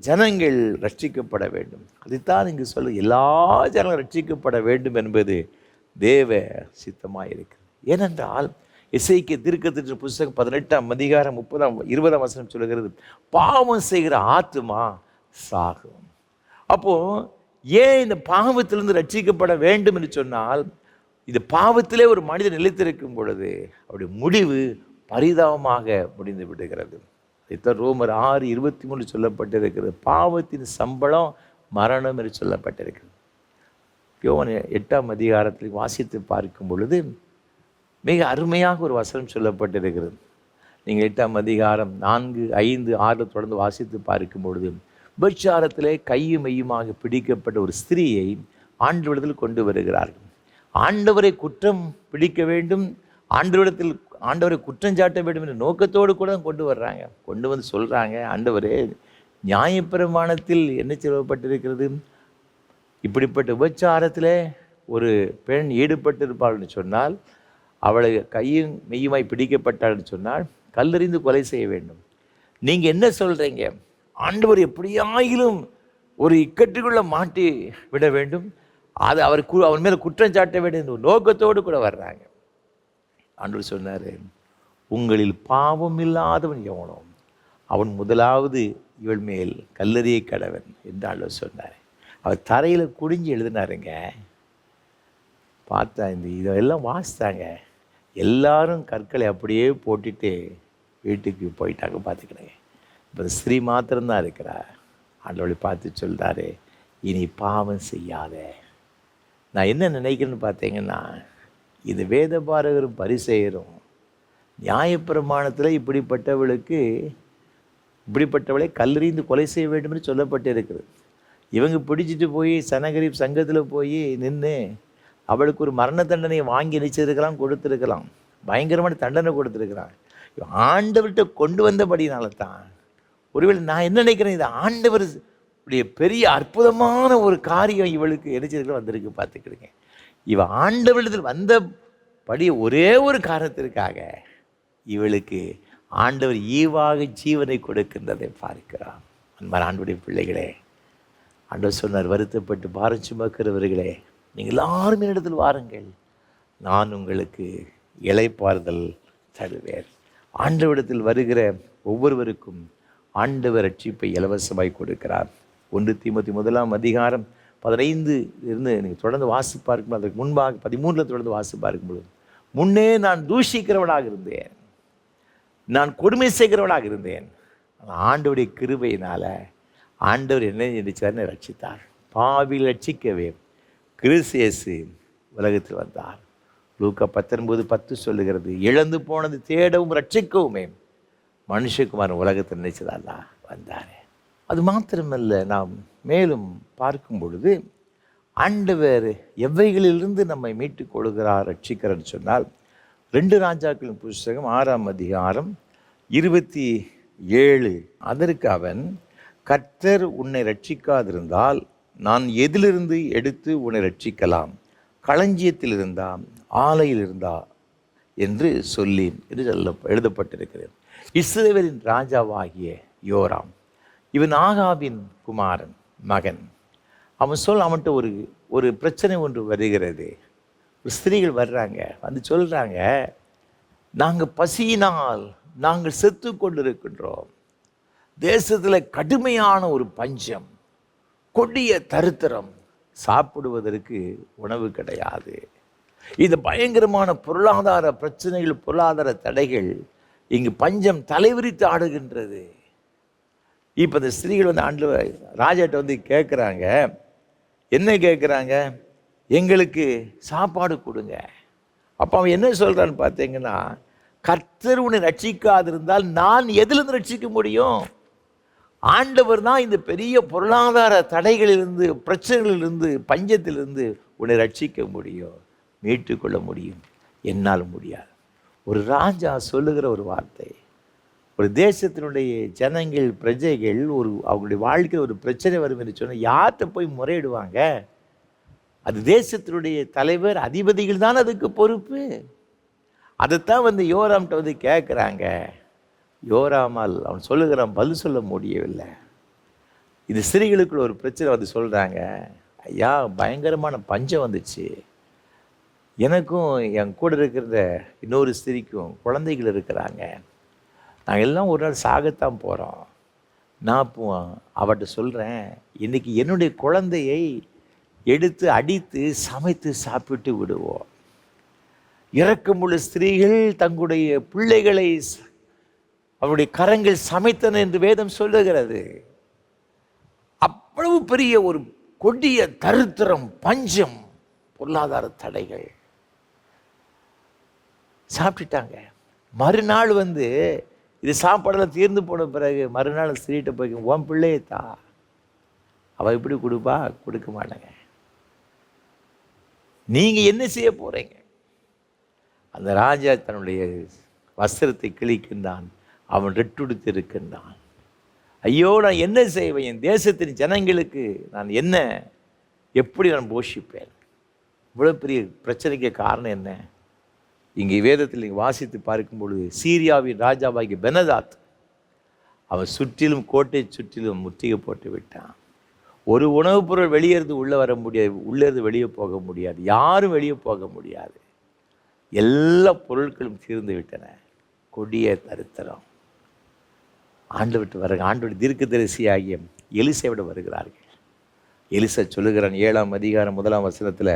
ஜனங்கள் ரட்சிக்கப்பட வேண்டும். அதைத்தான் இங்கு சொல்ல, எல்லா ஜனங்களும் ரட்சிக்கப்பட வேண்டும் என்பது தேவ சித்தமாக இருக்குது. ஏனென்றால் எசேக்கியா தீர்க்கதரிசன புஸ்தகம் 18ஆம் அதிகாரம் 20ஆம் வசனம் சொல்லுகிறது, பாவம் செய்கிற ஆத்துமா சாகும். அப்போது ஏன் இந்த பாவத்திலிருந்து ரட்சிக்கப்பட வேண்டும் என்று சொன்னால், இந்த பாவத்திலே ஒரு மனிதன் நிலைத்திருக்கும் பொழுது அவருடைய முடிவு பரிதாபமாக முடிந்து விடுகிறது. இதைத்தான் ரோமர் 6:23 சொல்லப்பட்டிருக்கிறது, பாவத்தின் சம்பளம் மரணம் என்று சொல்லப்பட்டிருக்கிறது. யோவான் 8ஆம் அதிகாரத்தில் வாசித்து பார்க்கும் பொழுது மிக அருமையாக ஒரு வசனம் சொல்லப்பட்டிருக்கிறது. நீங்கள் 8ஆம் அதிகாரம் 4, 5, 6 தொடர்ந்து வாசித்து பார்க்கும் பொழுது, விபச்சாரத்திலே கையும் மெய்யுமாக பிடிக்கப்பட்ட ஒரு ஸ்திரீயை ஆண்டவரிடத்தில் கொண்டு வருகிறார்கள். ஆண்டவரை குற்றம் பிடிக்க வேண்டும், ஆண்டவரை குற்றஞ்சாட்ட வேண்டும் என்ற நோக்கத்தோடு கூட கொண்டு வர்றாங்க. கொண்டு வந்து சொல்கிறாங்க, ஆண்டவரே, நியாயப்பிரமாணத்தில் என்ன சொல்லப்பட்டிருக்கிறது? இப்படிப்பட்ட விபச்சாரத்தில் ஒரு பெண் ஈடுபட்டிருப்பாள்னு சொன்னால், அவளை கையும் மெய்யுமாய் பிடிக்கப்பட்டாள்னு சொன்னால் கல்லெறிந்து கொலை செய்ய வேண்டும். நீங்கள் என்ன சொல்கிறீங்க? ஆண்டவர் எப்படியாயிலும் ஒரு இக்கட்டுக்குள்ளே மாட்டி விட வேண்டும், அது அவர் மேலே குற்றம் சாட்ட வேண்டும் என்ற நோக்கத்தோடு கூட வர்றாங்க. ஆண்டவர் சொன்னார், உங்களில் பாவம் இல்லாதவன் எவனோ அவன் முதலாவது இவள் மேல் கல்லெறிய கடவன் என்று ஆண்டவர் சொன்னார். அவர் தரையில் குடிஞ்சு எழுதினாருங்க. பார்த்தா இதெல்லாம் வாசித்தாங்க. எல்லாரும் கற்களை அப்படியே போட்டுட்டு வீட்டுக்கு போயிட்டாங்க. பார்த்துக்கிடுங்க. இப்போ ஸ்ரீ மாத்திரம்தான் இருக்கிறா. ஆண்டவரை பார்த்து சொல்கிறாரு, இனி பாவம் செய்யாத. நான் என்ன நினைக்கிறேன்னு பார்த்தீங்கன்னா, இது வேத பாரகரும் பரிசேயரும் நியாயப்பிரமாணத்தில் இப்படிப்பட்டவளை கல்லெறிந்து கொலை செய்ய வேண்டும் என்று சொல்லப்பட்டு இருக்குது. இவங்க பிடிச்சிட்டு போய் சனகரிப் சங்கத்தில் போய் நின்று அவளுக்கு ஒரு மரண தண்டனையை வாங்கி நிச்சயிருக்கலாம், கொடுத்துருக்கலாம், பயங்கரமான தண்டனை கொடுத்துருக்கிறான். ஆண்டவர்கிட்ட கொண்டு வந்தபடினால தான். ஒருவேளை நான் என்ன நினைக்கிறேன், இது ஆண்டவர் பெரிய அற்புதமான ஒரு காரியம் இவளுக்கு நினைச்சிருக்க வந்திருக்கு. பார்த்துக்கிடுங்க. இவன் ஆண்டவரிடத்தில் வந்தபடி ஒரே ஒரு காரணத்திற்காக இவளுக்கு ஆண்டவர் ஈவாக ஜீவனை கொடுக்கின்றதை பார்க்கிறான். அன்பான ஆண்டவருடைய பிள்ளைகளே, ஆண்டவர் சொன்னார், வருத்தப்பட்டு பாரம் சுமக்கிறவர்களே, நீங்கள் எல்லாரும் என்னிடத்தில் வாருங்கள், நான் உங்களுக்கு இளைப்பாறுதல் தருவேன். ஆண்டவரிடத்தில் வருகிற ஒவ்வொருவருக்கும் ஆண்டவர் ரட்சிப்பை இலவசமாய் கொடுக்கிறார். 1 தீமோத்தேயு 1ஆம் அதிகாரம் 15 இருந்து நீங்கள் தொடர்ந்து வாசி பார்க்கும்போது, அதற்கு முன்பாக 13 தொடர்ந்து வாசி பார்க்கும்போது, முன்னே நான் தூஷிக்கிறவனாக இருந்தேன், நான் கொடுமை செய்கிறவனாக இருந்தேன். ஆண்டவருடைய கிருபையினால் ஆண்டவர் என்ன நினைச்சார்னு ரட்சித்தார். பாவியில் ரட்சிக்கவே கிறிஸ்து இயேசு உலகத்தில் வந்தார். லூக்கா 19:10 சொல்லுகிறது, இழந்து போனது தேடவும் ரட்சிக்கவுமே மனுஷகுமாரன் உலகத்தில் நினைச்சதால வந்தார். அது மாத்திரமல்ல, நாம் மேலும் பார்க்கும் பொழுது ஆண்டவர் எவைகளிலிருந்து நம்மை மீட்டுக் கொள்கிறார், ரட்சிக்கிறார்னு சொன்னால், 2 ராஜாக்களின் புஸ்தகம் 6ஆம் அதிகாரம் 27, அதற்கு அவன், கர்த்தர் உன்னை ரட்சிக்காதிருந்தால் நான் எதிலிருந்து எடுத்து உன்னை ரட்சிக்கலாம்? களஞ்சியத்தில் இருந்தா, ஆலையில் இருந்தா என்று சொல்லி எழுதப்பட்டிருக்கிறது. இஸ்ரவேலின் ராஜாவாகிய யோராம், இவன் ஆகாபின் குமாரன் மகன். அவன்கிட்ட ஒரு பிரச்சனை ஒன்று வருகிறது. ஸ்திரீகள் வர்றாங்க, வந்து சொல்கிறாங்க, நாங்கள் பசியினால் நாங்கள் செத்து கொண்டிருக்கின்றோம். தேசத்தில் கடுமையான ஒரு பஞ்சம், கொடிய தரித்திரம், சாப்பிடுவதற்கு உணவு கிடையாது. இந்த பயங்கரமான பொருளாதார பிரச்சனைகள், பொருளாதார தடைகள், இங்கு பஞ்சம் தலைவிரித்து ஆடுகின்றது. இப்போ இந்த ஸ்திரீகள் வந்து ராஜாட்ட வந்து கேட்குறாங்க, என்ன கேட்குறாங்க? எங்களுக்கு சாப்பாடு கொடுங்க. அப்போ அவன் என்ன சொல்கிறான்னு பார்த்தீங்கன்னா, கர்த்தர் உன்னை ரட்சிக்காதிருந்தால் நான் எதிலிருந்து ரட்சிக்க முடியும்? ஆண்டவர் தான் இந்த பெரிய பொருளாதார தடைகளிலிருந்து, பிரச்சனைகளிலிருந்து, பஞ்சத்திலிருந்து உன்னை ரட்சிக்க முடியும், மீட்டுக்கொள்ள முடியும். என்னால் முடியாது. ஒரு ராஜா சொல்லுகிற ஒரு வார்த்தை, ஒரு தேசத்தினுடைய ஜனங்கள், பிரஜைகள் அவங்களுடைய வாழ்க்கையில் ஒரு பிரச்சனை வரும் என்று சொன்னால் யார்கிட்ட போய் முறையிடுவாங்க? அது தேசத்தினுடைய தலைவர், அதிபதிகள் தான் அதுக்கு பொறுப்பு. அதைத்தான் வந்து யோராம்கிட்ட வந்து கேட்குறாங்க. யோராமால் அவன் சொல்லுகிறான், பதில் சொல்ல முடியவில்லை. இது ஸ்திரீகளுக்குள்ள ஒரு பிரச்சனை வந்து சொல்கிறாங்க, ஐயா பயங்கரமான பஞ்சம் வந்துச்சு, எனக்கும் என் கூட இருக்கிற இன்னொரு ஸ்திரீக்கும் குழந்தைகள் இருக்கிறாங்க, நாங்கள் எல்லாம் ஒரு நாள் சாகத்தான் போகிறோம். நான் இப்போ அவட்ட சொல்கிறேன், இன்றைக்கி என்னுடைய குழந்தையை எடுத்து அடித்து சமைத்து சாப்பிட்டு விடுவோம். இரக்கமுள்ள ஸ்திரீகள் தங்களுடைய பிள்ளைகளை அவருடைய கரங்கள் சமைத்தன என்று வேதம் சொல்லுகிறது. அவ்வளவு பெரிய ஒரு கொடிய தரித்திரம், பஞ்சம், பொருளாதார தடைகள். சாப்பிட்டுட்டாங்க. மறுநாள் இது சாப்பாடெல்லாம் தீர்ந்து போன பிறகு மறுநாள் ஸ்திரீட்ட போய் உன் பிள்ளையே தா. அவள் எப்படி கொடுப்பா? கொடுக்க மாட்டாங்க. நீங்கள் என்ன செய்ய போகிறீங்க? அந்த ராஜா தன்னுடைய வஸ்திரத்தை கிழிக்கின்றான். அவன் ரெட்டுடுத்து இருக்கின்றான். ஐயோ, நான் என்ன செய்வேன்? என் தேசத்தின் ஜனங்களுக்கு நான் எப்படி நான் போஷிப்பேன்? இவ்வளோ பெரிய பிரச்சனைக்கு காரணம் என்ன? இங்கே வேதத்தில் நீங்கள் வாசித்து பார்க்கும் பொழுது சீரியாவின் ராஜாவாகிய பெனதாத் அவன் சுற்றிலும் கோட்டை சுற்றிலும் முற்றுகை போட்டு விட்டான். ஒரு உணவுப் பொருள் வெளியேறது உள்ளே வர முடியாது, உள்ளேருந்து வெளியே போக முடியாது, யாரும் வெளியே போக முடியாது. எல்லா பொருட்களும் தீர்ந்து விட்டன. கொடிய தரித்திரம். ஆண்டவருடைய தீர்க்கதரிசி ஆகிய எலிசையோட வருகிறார்கள். எலிசா சொல்லுகிறான் 7ஆம் அதிகாரம் 1ஆம் வசனத்தில்,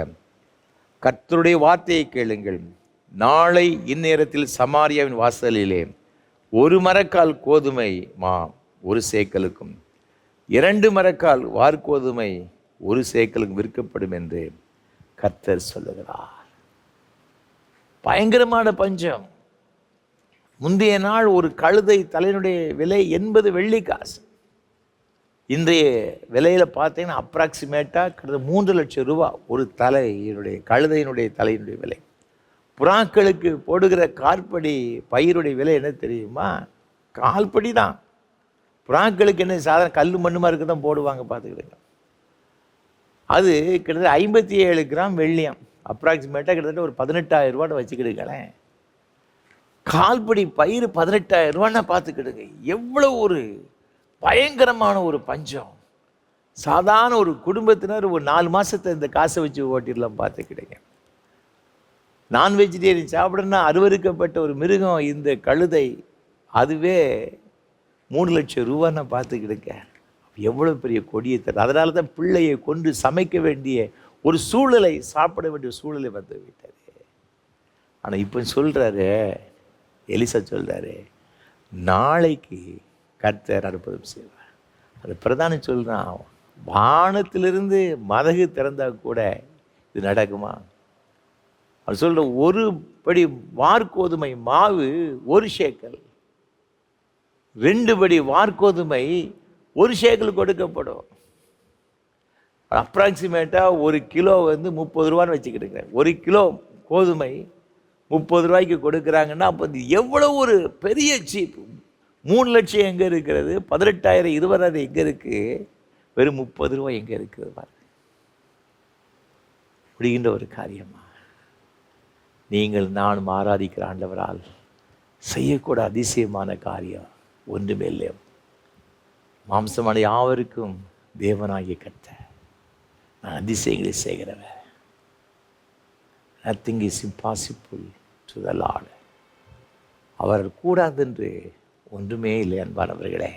கர்த்தருடைய வார்த்தையை கேளுங்கள். நாளை இந்நேரத்தில் சமாரியாவின் வாசலிலே 1 மரக்கால் கோதுமை மா 1 சேக்கலுக்கும் 2 மரக்கால் வார்கோதுமை 1 சேக்கலுக்கும் விற்கப்படும் என்று கர்த்தர் சொல்லுகிறார். பயங்கரமான பஞ்சம். முந்தைய நாள் ஒரு கழுதை தலையினுடைய விலை 80 வெள்ளிக்காசு. இன்றைய விலையில் பார்த்தீங்கன்னா அப்ராக்சிமேட்டாக கிட்டத்தட்ட 3 லட்சம் ரூபா ஒரு கழுதையினுடைய தலையினுடைய விலை. புறாக்களுக்கு போடுகிற கால்படி பயிருடைய விலை என்ன தெரியுமா? கால்படி தான். புறாக்களுக்கு என்ன சாதாரண கல் மண்ணுமா இருக்க தான் போடுவாங்க, பார்த்துக்கிடுங்க. அது கிட்டத்தட்ட 57 கிராம் வெள்ளியம், அப்ராக்சிமேட்டாக கிட்டத்தட்ட ஒரு 18,000 ரூபான்னு வச்சுக்கிடுங்களேன். கால்படி பயிர் 18,000 ரூபான்னா பார்த்துக்கிடுங்க. எவ்வளோ ஒரு பயங்கரமான ஒரு பஞ்சம். சாதாரண ஒரு குடும்பத்தினர் ஒரு 4 மாதத்தை இந்த காசை வச்சு ஓட்டிடலாம், பார்த்துக்கிடுங்க. நான் வெஜிடேரியன் சாப்பிடணும்னா அருவருக்கப்பட்ட ஒரு மிருகம் இந்த கழுதை, அதுவே 3 லட்சம் ரூபான்னா பார்த்துக்கிடுங்க. எவ்வளோ பெரிய கொடியை தரும். அதனால தான் பிள்ளையை கொண்டு சமைக்க வேண்டிய ஒரு சூழலை, சாப்பிட வேண்டிய சூழலை வந்து விட்டது. ஆனால் இப்போ சொல்கிறாரு எலிசா, சொல்கிறாரு நாளைக்கு கர்த்தர் அற்புதம் செய்வார். அது பிரதானம் சொல்கிறான், வானத்திலிருந்து மதகு திறந்தால் கூட இது நடக்குமா? அவர் சொல்கிற 1 படி வார்கோதுமை மாவு 1 சேக்கல், 2 படி வார்கோதுமை 1 சேக்கல் கொடுக்கப்படும். அப்ராக்சிமேட்டாக 1 கிலோ 30 ரூபான்னு வச்சுக்கிட்டுங்க. 1 கிலோ கோதுமை 30 ரூபாய்க்கு கொடுக்குறாங்கன்னா அப்போ எவ்வளோ ஒரு பெரிய சீப். 3 லட்சம் எங்கே இருக்கிறது? 18,000 20,000 எங்கே இருக்குது? வெறும் 30 ரூபாய் எங்கே இருக்குது பாருங்க. முடிகின்ற ஒரு காரியமா? நீங்கள் நானும் ஆராதிக்கிற ஆண்டவரால் செய்யக்கூட அதிசயமான காரியம் ஒன்றுமே இல்லை. மாம்சமான யாவருக்கும் தேவனாகிய கர்த்தர் நான் அதிசயங்களை செய்கிறவர். Nothing is impossible to the Lord. அவர் கூடாதென்று ஒன்றுமே இல்லை. அன்பானவர்களே,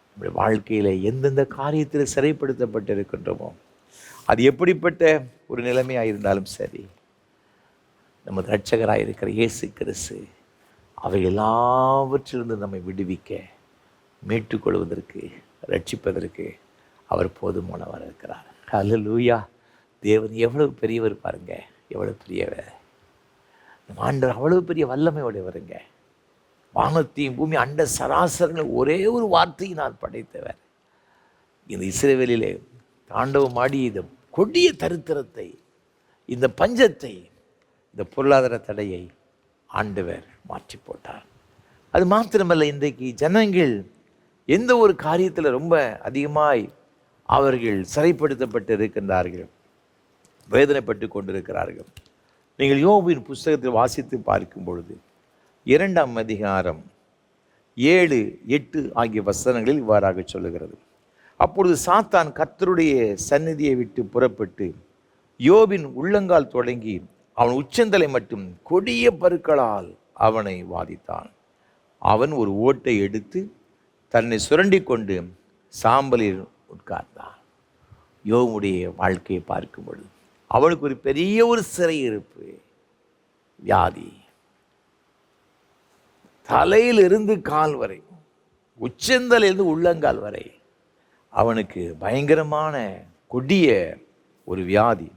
நம்முடைய வாழ்க்கையில் எந்தெந்த காரியத்தில் சிறைப்படுத்தப்பட்டு இருக்கின்றோமோ, அது எப்படிப்பட்ட ஒரு நிலைமையாக இருந்தாலும் சரி, நமது இரட்சகராக இருக்கிற இயேசு கிறிஸ்து அவை எல்லாவற்றிலிருந்து நம்மை விடுவிக்க, மீட்டுக்கொள்வதற்கு, ரட்சிப்பதற்கு அவர் போதுமானவர் இருக்கிறார். ஹல்லேலூயா. தேவன் எவ்வளவு பெரியவர் பாருங்க, எவ்வளவு பெரியவர். நம்ம ஆண்டவர் அவ்வளவு பெரிய வல்லமையோடு வருங்க. வானத்தையும் பூமி அண்ட சராசரங்கள் ஒரே ஒரு வார்த்தையை நான் படைத்தவர். இந்த இஸ்ரவேலிலே தாண்டவமாடி இந்த கொடிய தரித்திரத்தை, இந்த பஞ்சத்தை, இந்த பொருளாதார தடையை ஆண்டவர் மாற்றி போட்டார். அது மாத்திரமல்ல, இன்றைக்கு ஜனங்கள் எந்த ஒரு காரியத்தில் ரொம்ப அதிகமாய் அவர்கள் சிறைப்படுத்தப்பட்டு இருக்கின்றார்கள், வேதனைப்பட்டு கொண்டிருக்கிறார்கள். நீங்கள் யோபின் புஸ்தகத்தில் வாசித்து பார்க்கும் பொழுது 2ஆம் அதிகாரம் 7, 8 ஆகிய வசனங்களில் இவ்வாறாக சொல்லுகிறது. அப்பொழுது சாத்தான் கர்த்தருடைய சந்நிதியை விட்டு புறப்பட்டு யோபின் உள்ளங்கால் தொடங்கி அவன் உச்சந்தலை மட்டும் கொடிய பருக்களால் அவனை வாதித்தான். அவன் ஒரு ஓட்டை எடுத்து தன்னை சுரண்டி கொண்டு சாம்பலில் உட்கார்ந்தான். யோபுடைய வாழ்க்கையை பார்க்கும் பொழுது அவனுக்கு ஒரு பெரிய ஒரு சிறையிருப்பு, வியாதி, தலையிலிருந்து கால் வரை, உச்சந்தலிருந்து உள்ளங்கால் வரை அவனுக்கு பயங்கரமான கொடிய ஒரு வியாதி,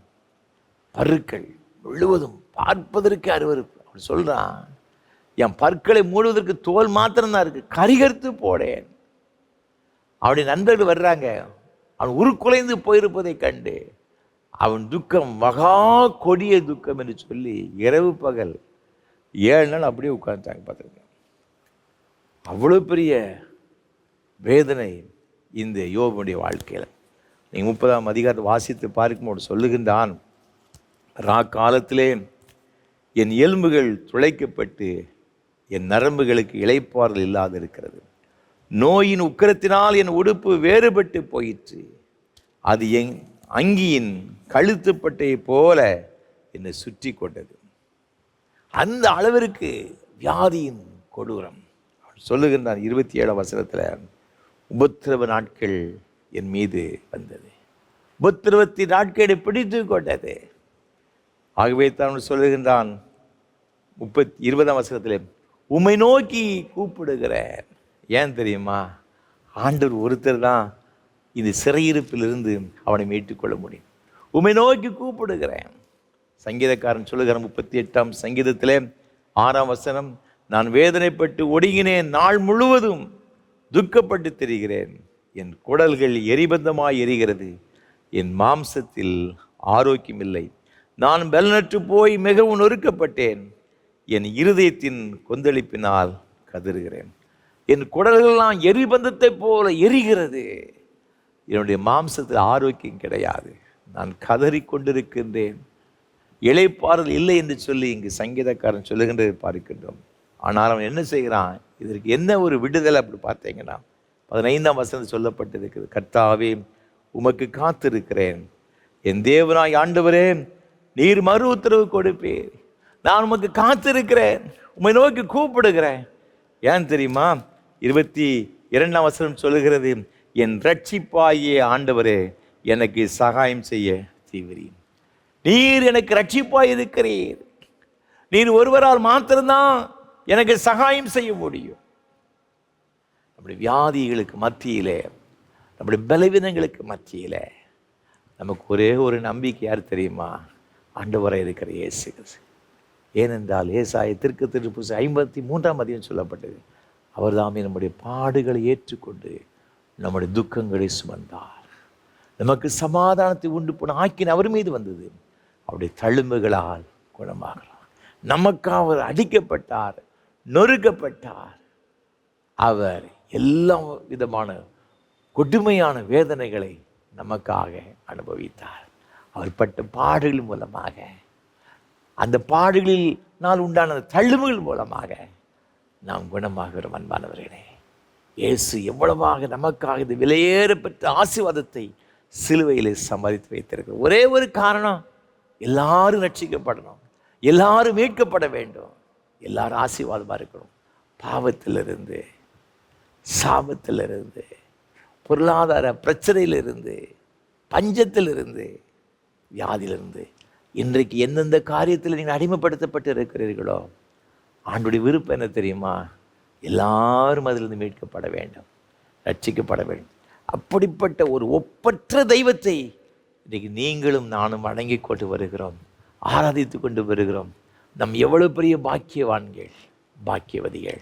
பருக்கள் முழுவதும் பார்ப்பதற்கு அருவருப்பு. அப்படி சொல்கிறான், என் பற்களை மூடுவதற்கு தோல் மாத்திரம்தான் இருக்குது, கரிகரித்து போடேன். அவனுடைய நண்பர்கள் வர்றாங்க, அவன் உருக்குலைந்து போயிருப்பதை கண்டு அவன் துக்கம் மகா கொடிய துக்கம் என்று சொல்லி இரவு பகல் 7 நாள் அப்படியே உட்கார்ந்தாங்க. பார்த்துருங்க, அவ்வளோ பெரிய வேதனை இந்த யோபுடைய வாழ்க்கையில். நீங்கள் 30ஆம் அதிகாரத்தை வாசித்து பார்க்கும்போது சொல்லுகின்றான், காலத்திலே என் எலும்புகள் துளைக்கப்பட்டு என் நரம்புகளுக்கு இளைப்பாறுதல் இல்லாது இருக்கிறது. நோயின் உக்கிரத்தினால் என் உடுப்பு வேறுபட்டு போயிற்று. அது என் அங்கியின் கழுத்துப்பட்டையை போல என்னை சுற்றி கொண்டது. அந்த அளவிற்கு வியாதியின் கொடூரம். சொல்லுகின்றான் 27ஆம் வசனத்தில், உபத்திரவ நாட்கள் என் மீது வந்தது, உபத்திரவத்தின் நாட்களை பிடித்து கொண்டது. ஆகவே தான் சொல்லுகின்றான் 20ஆம் வசனத்தில், உம்மை நோக்கி கூப்பிடுகிறேன். ஏன் தெரியுமா? ஆண்டவர் ஒருத்தர் தான் இந்த சிறையிருப்பிலிருந்து அவனை மீட்டுக்கொள்ள முடியும். உம்மை நோக்கி கூப்பிடுகிறேன். சங்கீதக்காரன் சொல்லுகிறான் 38ஆம் சங்கீதத்திலே 6ஆம் வசனம், நான் வேதனைப்பட்டு ஒடுங்கினேன், நாள் முழுவதும் துக்கப்பட்டு திரிகிறேன், என் குடல்கள் எரிபந்தமாய் எரிகிறது, என் மாம்சத்தில் ஆரோக்கியமில்லை, நான் பலனற்று போய் மிகவும் நொறுக்கப்பட்டேன், என் இருதயத்தின் கொந்தளிப்பினால் கதறுகிறேன், என் குடல்கள்லாம் எரிபந்தத்தை போல எரிகிறது, என்னுடைய மாம்சத்தில் ஆரோக்கியம் கிடையாது, நான் கதறி கொண்டிருக்கின்றேன், இளைப்பாறுதல் இல்லை என்று சொல்லி இங்கு சங்கீதக்காரன் சொல்லுகின்றதை பார்க்கின்றோம். ஆனால் அவன் என்ன செய்கிறான்? இதற்கு என்ன ஒரு விடுதலை அப்படி பார்த்தீங்கன்னா 15ஆம் வசனம் சொல்லப்பட்டிருக்கிறது, கர்த்தாவே உமக்கு காத்திருக்கிறேன், என் தேவனாய் ஆண்டவரே நீர் மறு உத்தரவு கொடுப்பீர், நான் உமக்கு காத்திருக்கிறேன், உம்மை நோக்கி கூப்பிடுகிறேன். ஏன் தெரியுமா? 22ஆம் வசனம் சொல்லுகிறது, என் ரட்சிப்பாயே ஆண்டவரே எனக்கு சகாயம் செய்ய தீவிரி. நீர் எனக்கு ரட்சிப்பாய் இருக்கிறீர், நீர் ஒருவரால் மாத்திரம்தான் எனக்கு சகாயம் செய்ய முடியும். நம்முடைய வியாதிகளுக்கு மத்தியிலே, நம்முடைய பலவீனங்களுக்கு மத்தியிலே நமக்கு ஒரே ஒரு நம்பிக்கை யார் தெரியுமா? ஆண்டவராய் இருக்கிற இயேசு. ஏனென்றால் ஏசாயா தீர்க்கதரிசி 53ஆம் அதிகாரம் சொல்லப்பட்டது, அவர் தாமே நம்முடைய பாடுகளை ஏற்றுக்கொண்டு நம்முடைய துக்கங்களை சுமந்தார், நமக்கு சமாதானத்தை உண்டு போன ஆக்கின அவர் மீது வந்தது, அவருடைய தழும்புகளால் குணமாகிறார். நமக்காக அவர் அடிக்கப்பட்டார், நொறுக்கப்பட்டார், அவர் எல்லா விதமான கொடுமையான வேதனைகளை நமக்காக அனுபவித்தார். அவர் பட்ட பாடுகள் மூலமாக, அந்த பாடுகளில் நாள் உண்டான தழும்புகள் மூலமாக நாம் குணமாகிறோம். அன்பானவர்களே, இயேசு எவ்வளவாக நமக்காக இந்த விலையேறப்பட்ட ஆசீர்வாதத்தை சிலுவையில் சம்பாதித்து வைத்திருக்கிறார். ஒரே ஒரு காரணம், எல்லாரும் ரட்சிக்கப்படணும், எல்லாரும் மீட்கப்பட வேண்டும், எல்லாரும் ஆசீர்வாதமாக இருக்கணும். பாவத்திலிருந்து, சாபத்திலிருந்து, பொருளாதார பிரச்சனையிலிருந்து, பஞ்சத்திலிருந்து, வியாதியிலிருந்து, இன்றைக்கு எந்தெந்த காரியத்தில் நீங்கள் அடிமைப்படுத்தப்பட்டு இருக்கிறீர்களோ, ஆண்டுடைய விருப்பம் என்ன தெரியுமா? எல்லாரும் அதிலிருந்து மீட்கப்பட வேண்டும், ரட்சிக்கப்பட வேண்டும். அப்படிப்பட்ட ஒரு ஒப்பற்ற தெய்வத்தை இன்றைக்கு நீங்களும் நானும் வணங்கி கொண்டு வருகிறோம், ஆராதித்து கொண்டு வருகிறோம். நம் எவ்வளவு பெரிய பாக்கியவான்கள், பாக்கியவதிகள்.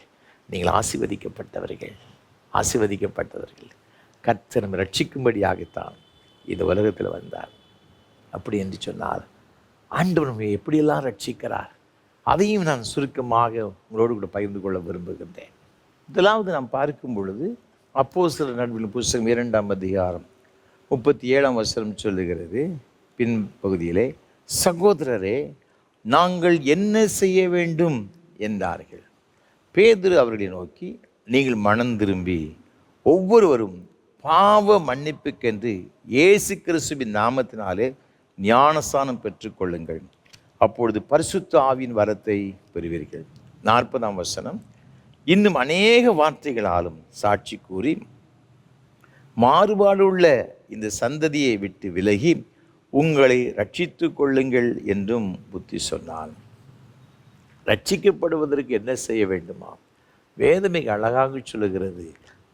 நீங்கள் ஆசீர்வதிக்கப்பட்டவர்கள், ஆசீர்வதிக்கப்பட்டவர்கள். கர்த்தர் நம்மை ரட்சிக்கும்படியாகத்தான் இந்த உலகத்தில் வந்தார். அப்படி என்று சொன்னால் ஆண்டவர் நம்மை எப்படியெல்லாம் ரட்சிக்கிறார், அதையும் நான் சுருக்கமாக உங்களோடு கூட பகிர்ந்து கொள்ள விரும்புகின்றேன். முதலாவது நாம் பார்க்கும் பொழுது அப்போஸ்தலர் நடுவில் புஸ்தகம் 2ஆம் அதிகாரம் 37ஆம் வசனம் சொல்லுகிறது, பின் பகுதியிலே, சகோதரரே நாங்கள் என்ன செய்ய வேண்டும் என்றார்கள். பேதுரு அவர்களை நோக்கி, நீங்கள் மனம் திரும்பி ஒவ்வொருவரும் பாவ மன்னிப்புக்கென்று இயேசு கிறிஸ்துவின் நாமத்தினாலே ஞானஸ்நானம் பெற்றுக்கொள்ளுங்கள், அப்பொழுது பரிசுத்த ஆவியின் வரத்தை பெறுவீர்கள். 40ஆம் வசனம், இன்னும் அநேக வார்த்தைகளாலும் சாட்சி கூறி மாறுபாடுள்ள இந்த சந்ததியை விட்டு விலகி உங்களை ரட்சித்து கொள்ளுங்கள் என்றும் புத்தி சொன்னான். ரட்சிக்கப்படுவதற்கு என்ன செய்ய வேண்டுமா? வேதம் மிக அழகாக சொல்லுகிறது,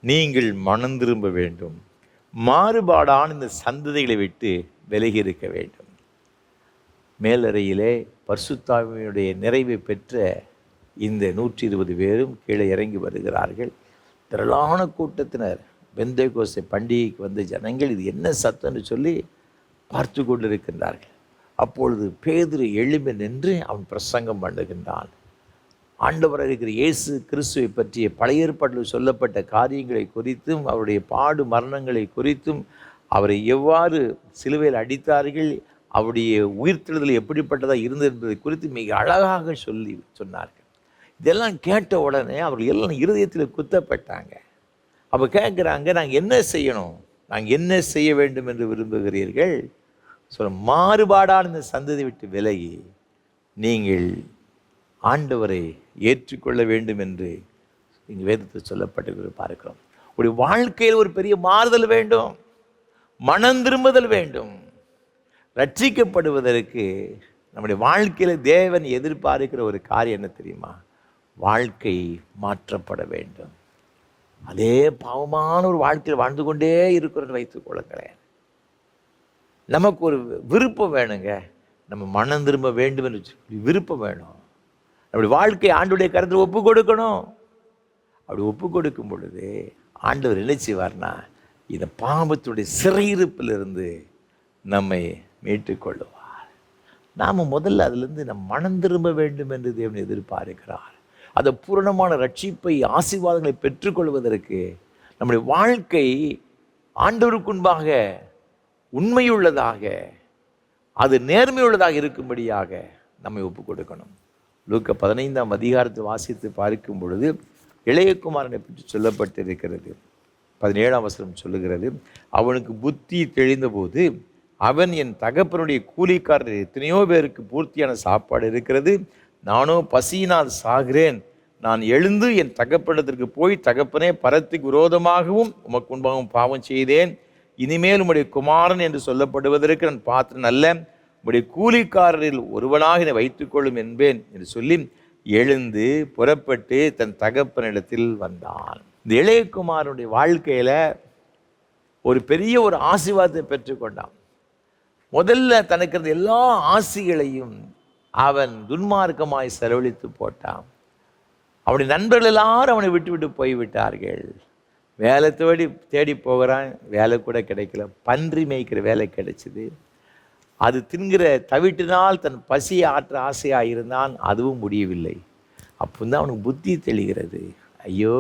நீங்கள் மனம் திரும்ப வேண்டும், மாறுபாடான இந்த சந்ததிகளை விட்டு விலகி இருக்க வேண்டும். மேலறையிலே பரிசுத்தாவியுடைய நிறைவை பெற்ற இந்த 120 பேரும் கீழே இறங்கி வருகிறார்கள். திரளான கூட்டத்தினர், பெந்தேகோஸ்தே பண்டிகைக்கு வந்த ஜனங்கள் இது என்ன சத்தம்னு சொல்லி பார்த்து கொண்டிருக்கின்றார்கள். அப்பொழுது பேதுரு எழும்பி நின்று அவன் பிரசங்கம் பண்ணுகின்றான். ஆண்டவராக இருக்கிற இயேசு கிறிஸ்துவை பற்றிய பழைய ஏற்பாட்டில் சொல்லப்பட்ட காரியங்களை குறித்தும், அவருடைய பாடு மரணங்களை குறித்தும், அவரை எவ்வாறு சிலுவையில் அடித்தார்கள், அவருடைய உயிர்த்தெழுதல் எப்படிப்பட்டதாக இருந்தது என்பதை குறித்து மிக அழகாக சொன்னார்கள். இதெல்லாம் கேட்ட உடனே அவர்கள் எல்லாம் இருதயத்தில் குத்தப்பட்டாங்க. அப்போ கேட்குறாங்க, நாங்கள் என்ன செய்யணும், நாங்கள் என்ன செய்ய வேண்டும் என்று விரும்புகிறீர்கள்? மாறுபாடான இந்த சந்ததி விட்டு விலகி நீங்கள் ஆண்டவரை ஏற்றுக்கொள்ள வேண்டும் என்று இங்கே வேதத்தில் சொல்லப்பட்டிருக்கிறது பார்க்கிறோம். ஒரு வாழ்க்கையில் ஒரு பெரிய மாறுதல் வேண்டும், மனம் திரும்புதல் வேண்டும். ரட்சிக்கப்படுவதற்கு நம்முடைய வாழ்க்கையில் தேவன் எதிர்பார்க்கிற ஒரு காரியம் என்ன தெரியுமா? வாழ்க்கை மாற்றப்பட வேண்டும். அதே பாவமான ஒரு வாழ்க்கையில் வாழ்ந்து கொண்டே இருக்கிறது வைத்துக் கொள்ளுங்களேன். நமக்கு ஒரு விருப்பம் வேணுங்க, நம்ம மனம் திரும்ப வேண்டும் என்று விருப்பம் வேணும். நம்முடைய வாழ்க்கை ஆண்டவருடைய கருத்தில் ஒப்பு கொடுக்கணும். அப்படி ஒப்பு கொடுக்கும் பொழுது ஆண்டவர் என்ன செய்வார்னா, இந்த பாவத்துடைய சிறையிருப்பிலிருந்து நம்மை மீட்டுக்கொள்ளுவார். நாம் முதல்ல அதிலிருந்து நம் மனம் திரும்ப வேண்டும் என்று தேவன் எதிர்பார்க்கிறார். அந்த பூரணமான ரட்சிப்பை, ஆசீர்வாதங்களை பெற்றுக்கொள்வதற்கு நம்முடைய வாழ்க்கை ஆண்டவருக்குன்பாக உண்மையுள்ளதாக, அது நேர்மையுள்ளதாக இருக்கும்படியாக நம்மை ஒப்பு கொடுக்கணும். லூக்கா 15ஆம் அதிகாரத்தை வாசித்து பார்க்கும் பொழுது இளையகுமாரனை பற்றி சொல்லப்பட்டிருக்கிறது. 17ஆம் வசனம் சொல்லுகிறது, அவனுக்கு புத்தி தெளிந்தபோது அவன், என் தகப்பனுடைய கூலிக்காரர் எத்தனையோ பேருக்கு பூர்த்தியான சாப்பாடு இருக்கிறது, நானோ பசியினால் சாகிறேன். நான் எழுந்து என் தகப்பனிடத்திற்கு போய், தகப்பனே, பரத்துக்கு விரோதமாகவும் உமக்கு முன்பாகவும் பாவம் செய்தேன். இனிமேல் உம்முடைய குமாரன் என்று சொல்லப்படுவதற்கு நான் பாத்திரன் அல்ல. உம்முடைய கூலிக்காரரில் ஒருவனாக என்னை வைத்துக்கொள்ளும் என்பேன் என்று சொல்லி எழுந்து புறப்பட்டு தன் தகப்பனிடத்தில் வந்தான். இந்த இளையகுமாரனுடைய வாழ்க்கையில் ஒரு பெரிய ஒரு ஆசீர்வாதத்தை பெற்றுக்கொண்டான். முதல்ல தனக்கு இருந்த எல்லா ஆசிகளையும் அவன் துன்மார்க்கமாய் செலவழித்து போட்டான். அவனுடைய நண்பர்கள் எல்லாரும் அவனை விட்டு விட்டு போய்விட்டார்கள். வேலை தேடி போகிறான், வேலை கூட கிடைக்கல. பன்றி மேய்க்கிற வேலை கிடைச்சிது. அது தின்கிற தவிட்டினால் தன் பசியை ஆற்ற ஆசையாக இருந்தான், அதுவும் முடியவில்லை. அப்போ தான் அவனுக்கு புத்தி தெளிகிறது, ஐயோ,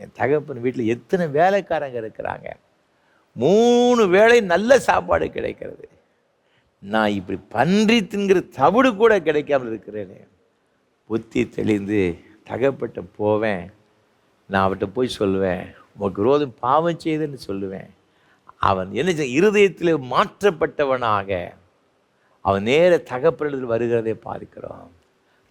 என் தகப்பன் வீட்டில் எத்தனை வேலைக்காரங்க இருக்கிறாங்க, 3 வேளை நல்ல சாப்பாடு கிடைக்கிறது, நான் இப்படி பன்றி தின்கிற தவிடு கூட கிடைக்காமல் இருக்கிறேனே. புத்தி தெளிந்து தகப்பட்ட போவேன், நான் அவர்கிட்ட போய் சொல்லுவேன், உனக்கு விரோதம் பாவம் செய்துன்னு சொல்லுவேன். அவன் என்ன இருதயத்தில் மாற்றப்பட்டவனாக அவன் நேர தகப்பனிடத்தில் வருகிறதை பார்க்கிறோம்.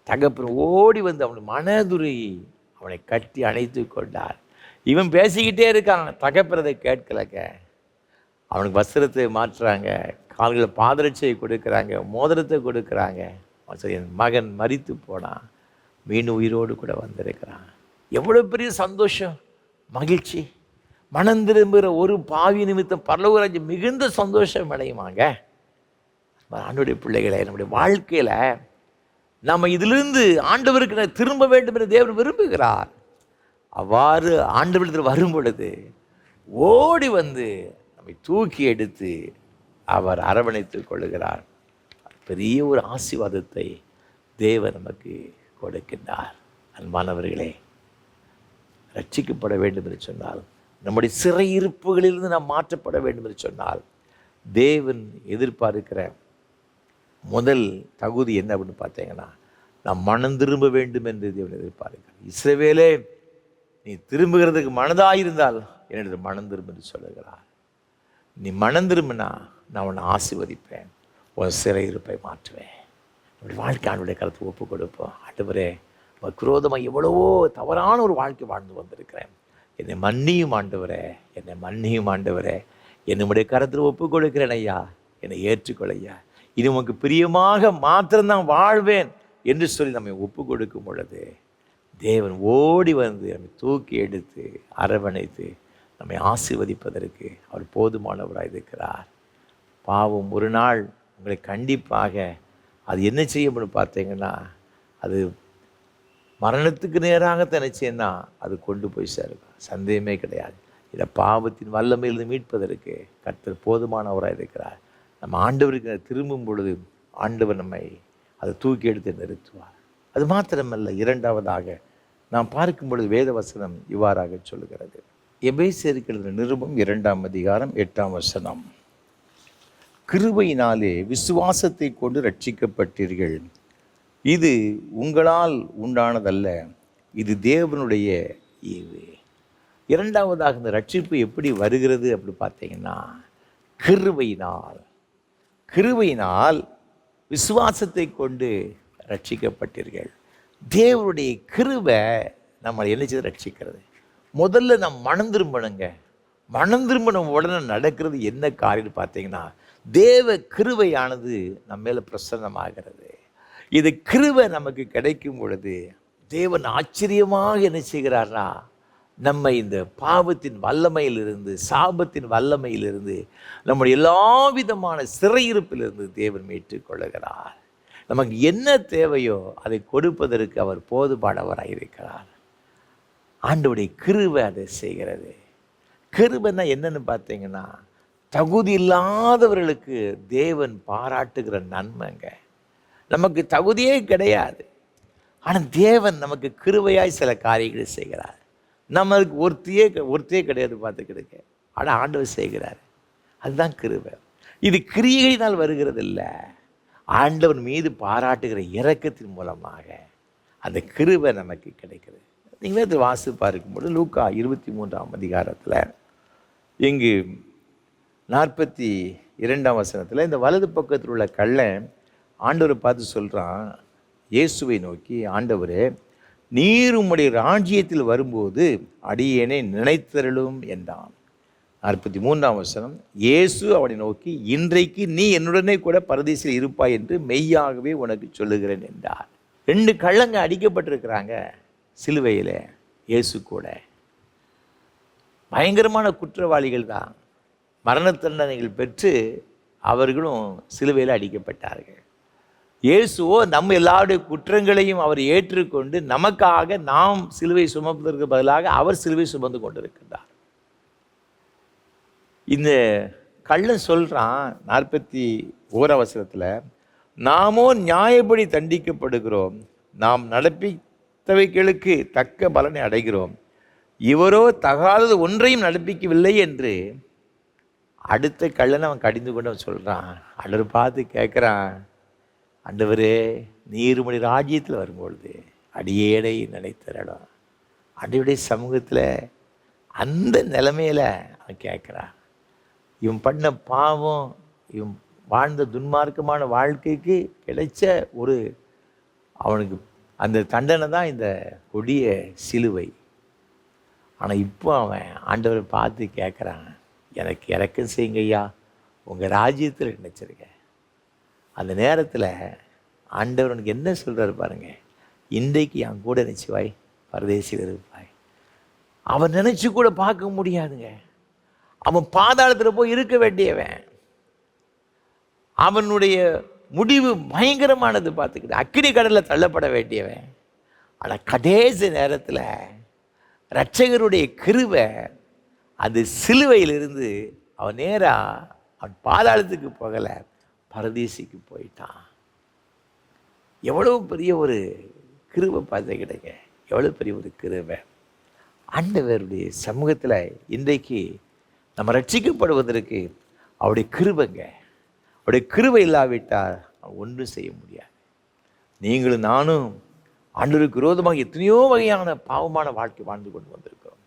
தகப்பன் ஓடி வந்து அவன் மனதுருகி அவனை கட்டி அணைத்து கொண்டார். இவன் பேசிக்கிட்டே இருக்கான், தகப்பனதை கேட்கலங்க. அவனுக்கு வஸ்திரத்தை மாற்றுறாங்க, கால்களில் பாதரட்சையை கொடுக்குறாங்க, மோதிரத்தை கொடுக்குறாங்க. என் மகன் மரித்து போனான், மீன் உயிரோடு கூட வந்திருக்கிறான். எவ்வளோ பெரிய சந்தோஷம், மகிழ்ச்சி. மனம் திரும்புகிற ஒரு பாவி நிமித்தம் பரலோகராஜ்யம் மிகுந்த சந்தோஷம் அடையுமாங்க. ஆண்டவருடைய பிள்ளைகளை, நம்முடைய வாழ்க்கையில் நம்ம இதிலிருந்து ஆண்டவருக்கு திரும்ப வேண்டும் என்று தேவன் விரும்புகிறார். அவ்வாறு ஆண்டவரிடத்தில் வரும் பொழுது ஓடி வந்து நம்மை தூக்கி எடுத்து அவர் அரவணைத்துக் கொள்ளுகிறார். பெரிய ஒரு ஆசீர்வாதத்தை தேவன் நமக்கு கொடுக்கின்றார். அன்பானவர்களே, ரட்சிக்கப்பட வேண்டும் என்று சொன்னால், நம்முடைய சிறையிருப்புகளிலிருந்து நாம் மாற்றப்பட வேண்டும் என்று சொன்னால், தேவன் எதிர்பார்க்கிற முதல் தகுதி என்ன அப்படின்னு பார்த்தீங்கன்னா, நாம் மனம் திரும்ப வேண்டும் என்று தேவன் எதிர்பார்க்கிறார். இஸ்ரவேலே, நீ திரும்புகிறதுக்கு மனதாயிருந்தால் என்னிடத்தில் மனம் திரும்ப என்று சொல்லுகிறார். நீ மனம் திரும்பினா நான் உன்னை ஆசீர்வதிப்பேன், உன் சிறையிருப்பை மாற்றுவேன். நம்முடைய வாழ்க்கை ஆண்டவருடைய கருத்தை ஒப்பு கொடுப்போம். ஆண்டவரே, விரோதமாக எவ்வளவோ தவறான ஒரு வாழ்க்கை வாழ்ந்து வந்திருக்கிறேன், என்னை மன்னியும் ஆண்டவரே, என்னை மன்னியும் ஆண்டவரே, என்னுடைய கருத்தில் ஒப்பு கொடுக்கிறேன் ஐயா, என்னை ஏற்றுக்கொள் ஐயா, இது உமக்கு பிரியமாக மாத்திரம்தான் வாழ்வேன் என்று சொல்லி நம்மை ஒப்பு கொடுக்கும் பொழுது தேவன் ஓடி வந்து நம்மை தூக்கி எடுத்து அரவணைத்து நம்மை ஆசீர்வதிப்பதற்கு அவர் போதுமானவராக இருக்கிறார். பாவம் ஒரு நாள் உங்களை கண்டிப்பாக அது என்ன செய்யப்படும் பார்த்தீங்கன்னா, அது மரணத்துக்கு நேராக நினைச்சேன்னா அது கொண்டு போய் சேரும், சந்தேகமே கிடையாது. இதை பாவத்தின் வல்லமையிலிருந்து மீட்பதற்கு கர்த்தர் போதுமானவராக இருக்கிறார். நம்ம ஆண்டவருக்கு திரும்பும் பொழுது ஆண்டவர் நம்மை அதை தூக்கி எடுத்து நிறுத்துவார். அது மாத்திரமல்ல, இரண்டாவதாக நாம் பார்க்கும் பொழுது வேத வசனம் இவ்வாறாக சொல்லுகிறது. எபேசியருக்கு எழுதின நிருபம் 2ஆம் அதிகாரம் 8ஆம் வசனம். கிருபையினாலே விசுவாசத்தை கொண்டு ரட்சிக்கப்பட்டீர்கள், இது உங்களால் உண்டானதல்ல, இது தேவனுடைய ஈவு. இரண்டாவதாக இந்த ரட்சிப்பு எப்படி வருகிறது அப்படி பார்த்தீங்கன்னா, கிருபையினால். கிருபையினால் விசுவாசத்தை கொண்டு ரட்சிக்கப்பட்டீர்கள். தேவனுடைய கிருபை நம்மளை என்ன செய்து ரட்சிக்கிறது? முதல்ல நம்ம மனம் திரும்பணுங்க. மனம் திரும்பணும் உடனே நடக்கிறது என்ன காரியம்னு பார்த்தீங்கன்னா, தேவ கிருபையானது நம்ம மேலே பிரசன்னமாகிறது. இது கிருபை நமக்கு கிடைக்கும் பொழுது தேவன் ஆச்சரியமாக என்ன செய்கிறார்னா, நம்ம இந்த பாவத்தின் வல்லமையிலிருந்து, சாபத்தின் வல்லமையிலிருந்து, நம்முடைய எல்லா விதமான சிறையிருப்பிலிருந்து தேவன் மீட்டுக் கொள்ளுகிறார். நமக்கு என்ன தேவையோ அதை கொடுப்பதற்கு அவர் போதுமானவராக இருக்கிறார். ஆண்டவருடைய கிருபை அதை செய்கிறது. கிருபைன்னா என்னன்னு பார்த்தீங்கன்னா, தகுதி இல்லாதவர்களுக்கு தேவன் பாராட்டுகிற நன்மைங்க. நமக்கு தகுதியே கிடையாது, ஆனால் தேவன் நமக்கு கிருபையாய் சில காரியங்களை செய்கிறார். நம்மளுக்கு ஒருத்தையே கிடையாது பார்த்துக்கிடுங்க, ஆனால் ஆண்டவர் செய்கிறார். அதுதான் கிருபை. இது கிரியையினால் வருகிறது இல்லை, ஆண்டவர் மீது பாராட்டுகிற இரக்கத்தின் மூலமாக அந்த கிருபை நமக்கு கிடைக்கிறது. நீங்கள் இது வாசி பார்க்கும்போது லூக்கா 23ஆம் அதிகாரத்தில் இங்கு 42ஆம் வசனத்தில் இந்த வலது பக்கத்தில் உள்ள கள்ளன் ஆண்டவரை பார்த்து சொல்கிறான், இயேசுவை நோக்கி, ஆண்டவரே, நீர் உம்முடைய ராஜ்யத்தில் வரும்போது அடியேனை நினைத்தருளும் என்றான். 43ஆம் வசனம், இயேசு அவனை நோக்கி, இன்றைக்கு நீ என்னுடனே கூட பரதீசில் இருப்பாய் என்று மெய்யாகவே உனக்கு சொல்லுகிறேன் என்றார். 2 கள்ளங்க அடிக்கப்பட்டிருக்கிறாங்க சிலுவையில், இயேசு கூட. பயங்கரமான குற்றவாளிகள் தான், மரண தண்டனைகள் பெற்று அவர்களும் சிலுவையில் அடிக்கப்பட்டார்கள். இயேசுவோ நம்ம எல்லாருடைய குற்றங்களையும் அவர் ஏற்றுக்கொண்டு நமக்காக நாம் சிலுவை சுமப்பதற்கு பதிலாக அவர் சிலுவை சுமந்து கொண்டிருக்கிறார். இந்த கள்ளன் சொல்கிறான் 41ஆம் வசனத்தில், நாமோ நியாயப்படி தண்டிக்கப்படுகிறோம், நாம் நடப்பித்தவைகளுக்கு தக்க பலனை அடைகிறோம், இவரோ தகாதது ஒன்றையும் நடப்பிக்கவில்லை என்று அடுத்த கள்ளனை அவன் கடிந்து கொண்டு அவன் சொல்கிறான். ஆண்டவர் பார்த்து கேட்குறான், ஆண்டவரே, நீர் உம்முடைய ராஜ்யத்தில் வரும்பொழுது அடியேனை நினைத்தரடம். ஆண்டவருடைய சமூகத்தில் அந்த நிலைமையில் அவன் கேட்குறான். இவன் பண்ண பாவம், இவன் வாழ்ந்த துன்மார்க்கமான வாழ்க்கைக்கு கிடைச்ச ஒரு அவனுக்கு அந்த தண்டனை தான் இந்த கொடிய சிலுவை. ஆனால் இப்போ அவன் ஆண்டவரை பார்த்து கேட்குறான், எனக்கு இறக்கம் செய்யுங்க ஐயா, உங்கள் ராஜ்யத்தில் நினச்சிருக்க. அந்த நேரத்தில் ஆண்டவர் உனக்கு என்ன சொல்கிறார் பாருங்க, இன்றைக்கு என் கூட நினச்சிவாய் பரதேசியில் இருப்பாய். அவன் நினச்சி கூட பார்க்க முடியாதுங்க. அவன் பாதாளத்தில் போய் இருக்க வேண்டியவன். அவனுடைய முடிவு பயங்கரமானது பார்த்துக்கிட்டு அக்கினி கடலில் தள்ளப்பட வேண்டியவன். ஆனால் கடைசி நேரத்தில் இரட்சகருடைய கிருபை அது சிலுவையிலிருந்து அவன் நேராக அவன் பாதாளத்துக்கு போகலை, பரதீசிக்கு போயிட்டான். எவ்வளோ பெரிய ஒரு கிருபை பார்த்துக்கிட்டங்க, எவ்வளோ பெரிய ஒரு கிருபை. ஆண்டவருடைய சமூகத்தில் இன்றைக்கு நம்ம ரட்சிக்கப்படுவதற்கு அவருடைய கிருபைங்க. அவருடைய கிருபை இல்லாவிட்டால் ஒன்றும் செய்ய முடியாது. நீங்களும் நானும் ஆண்டவருக்கு விரோதமாக எத்தனையோ வகையான பாவமான வாழ்க்கை வாழ்ந்து கொண்டு வந்திருக்கிறோம்.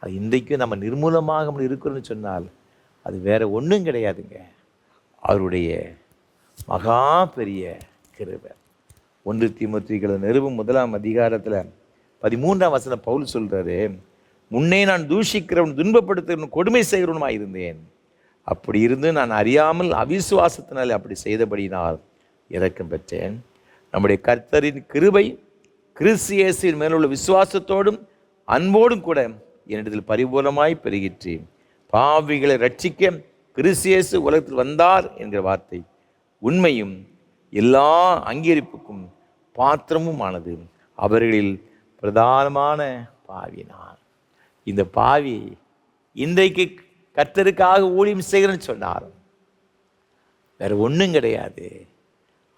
அது இன்றைக்கும் நம்ம நிர்மூலமாக நம்ம இருக்கிறோம்னு சொன்னால் அது வேறு ஒன்றும் கிடையாதுங்க, அவருடைய மகா பெரிய கிருபை. 1 தீமோத்தேயு நிருபம் 1ஆம் அதிகாரத்தில் 13ஆம் வசனம் பவுல் சொல்கிறாரு, முன்னே நான் தூஷிக்கிறவன், துன்பப்படுத்துகிறவன், கொடுமை செய்கிறவனுமாய் இருந்தேன். அப்படி இருந்து நான் அறியாமல் அவிசுவாசத்தினால் அப்படி செய்தபடினால் இரக்கம் பெற்றேன். நம்முடைய கர்த்தரின் கிருபை கிறிஸ்து இயேசுவின் மேலுள்ள விசுவாசத்தோடும் அன்போடும் கூட என்னிடத்தில் பரிபூர்ணமாய் பெருகிற்று. பாவிகளை ரட்சிக்க கிறிஸ்து இயேசு உலகத்தில் வந்தார் என்கிற வார்த்தை உண்மையும் எல்லா அங்கீகரிப்புக்கும் பாத்திரமும் ஆனது. அவர்களில் பிரதானமான பாவினார். இந்த பாவி இன்றைக்கு கர்த்தருக்காக ஊழியம் செய்கிறேன்னு சொன்னார். வேற ஒன்றும் கிடையாது,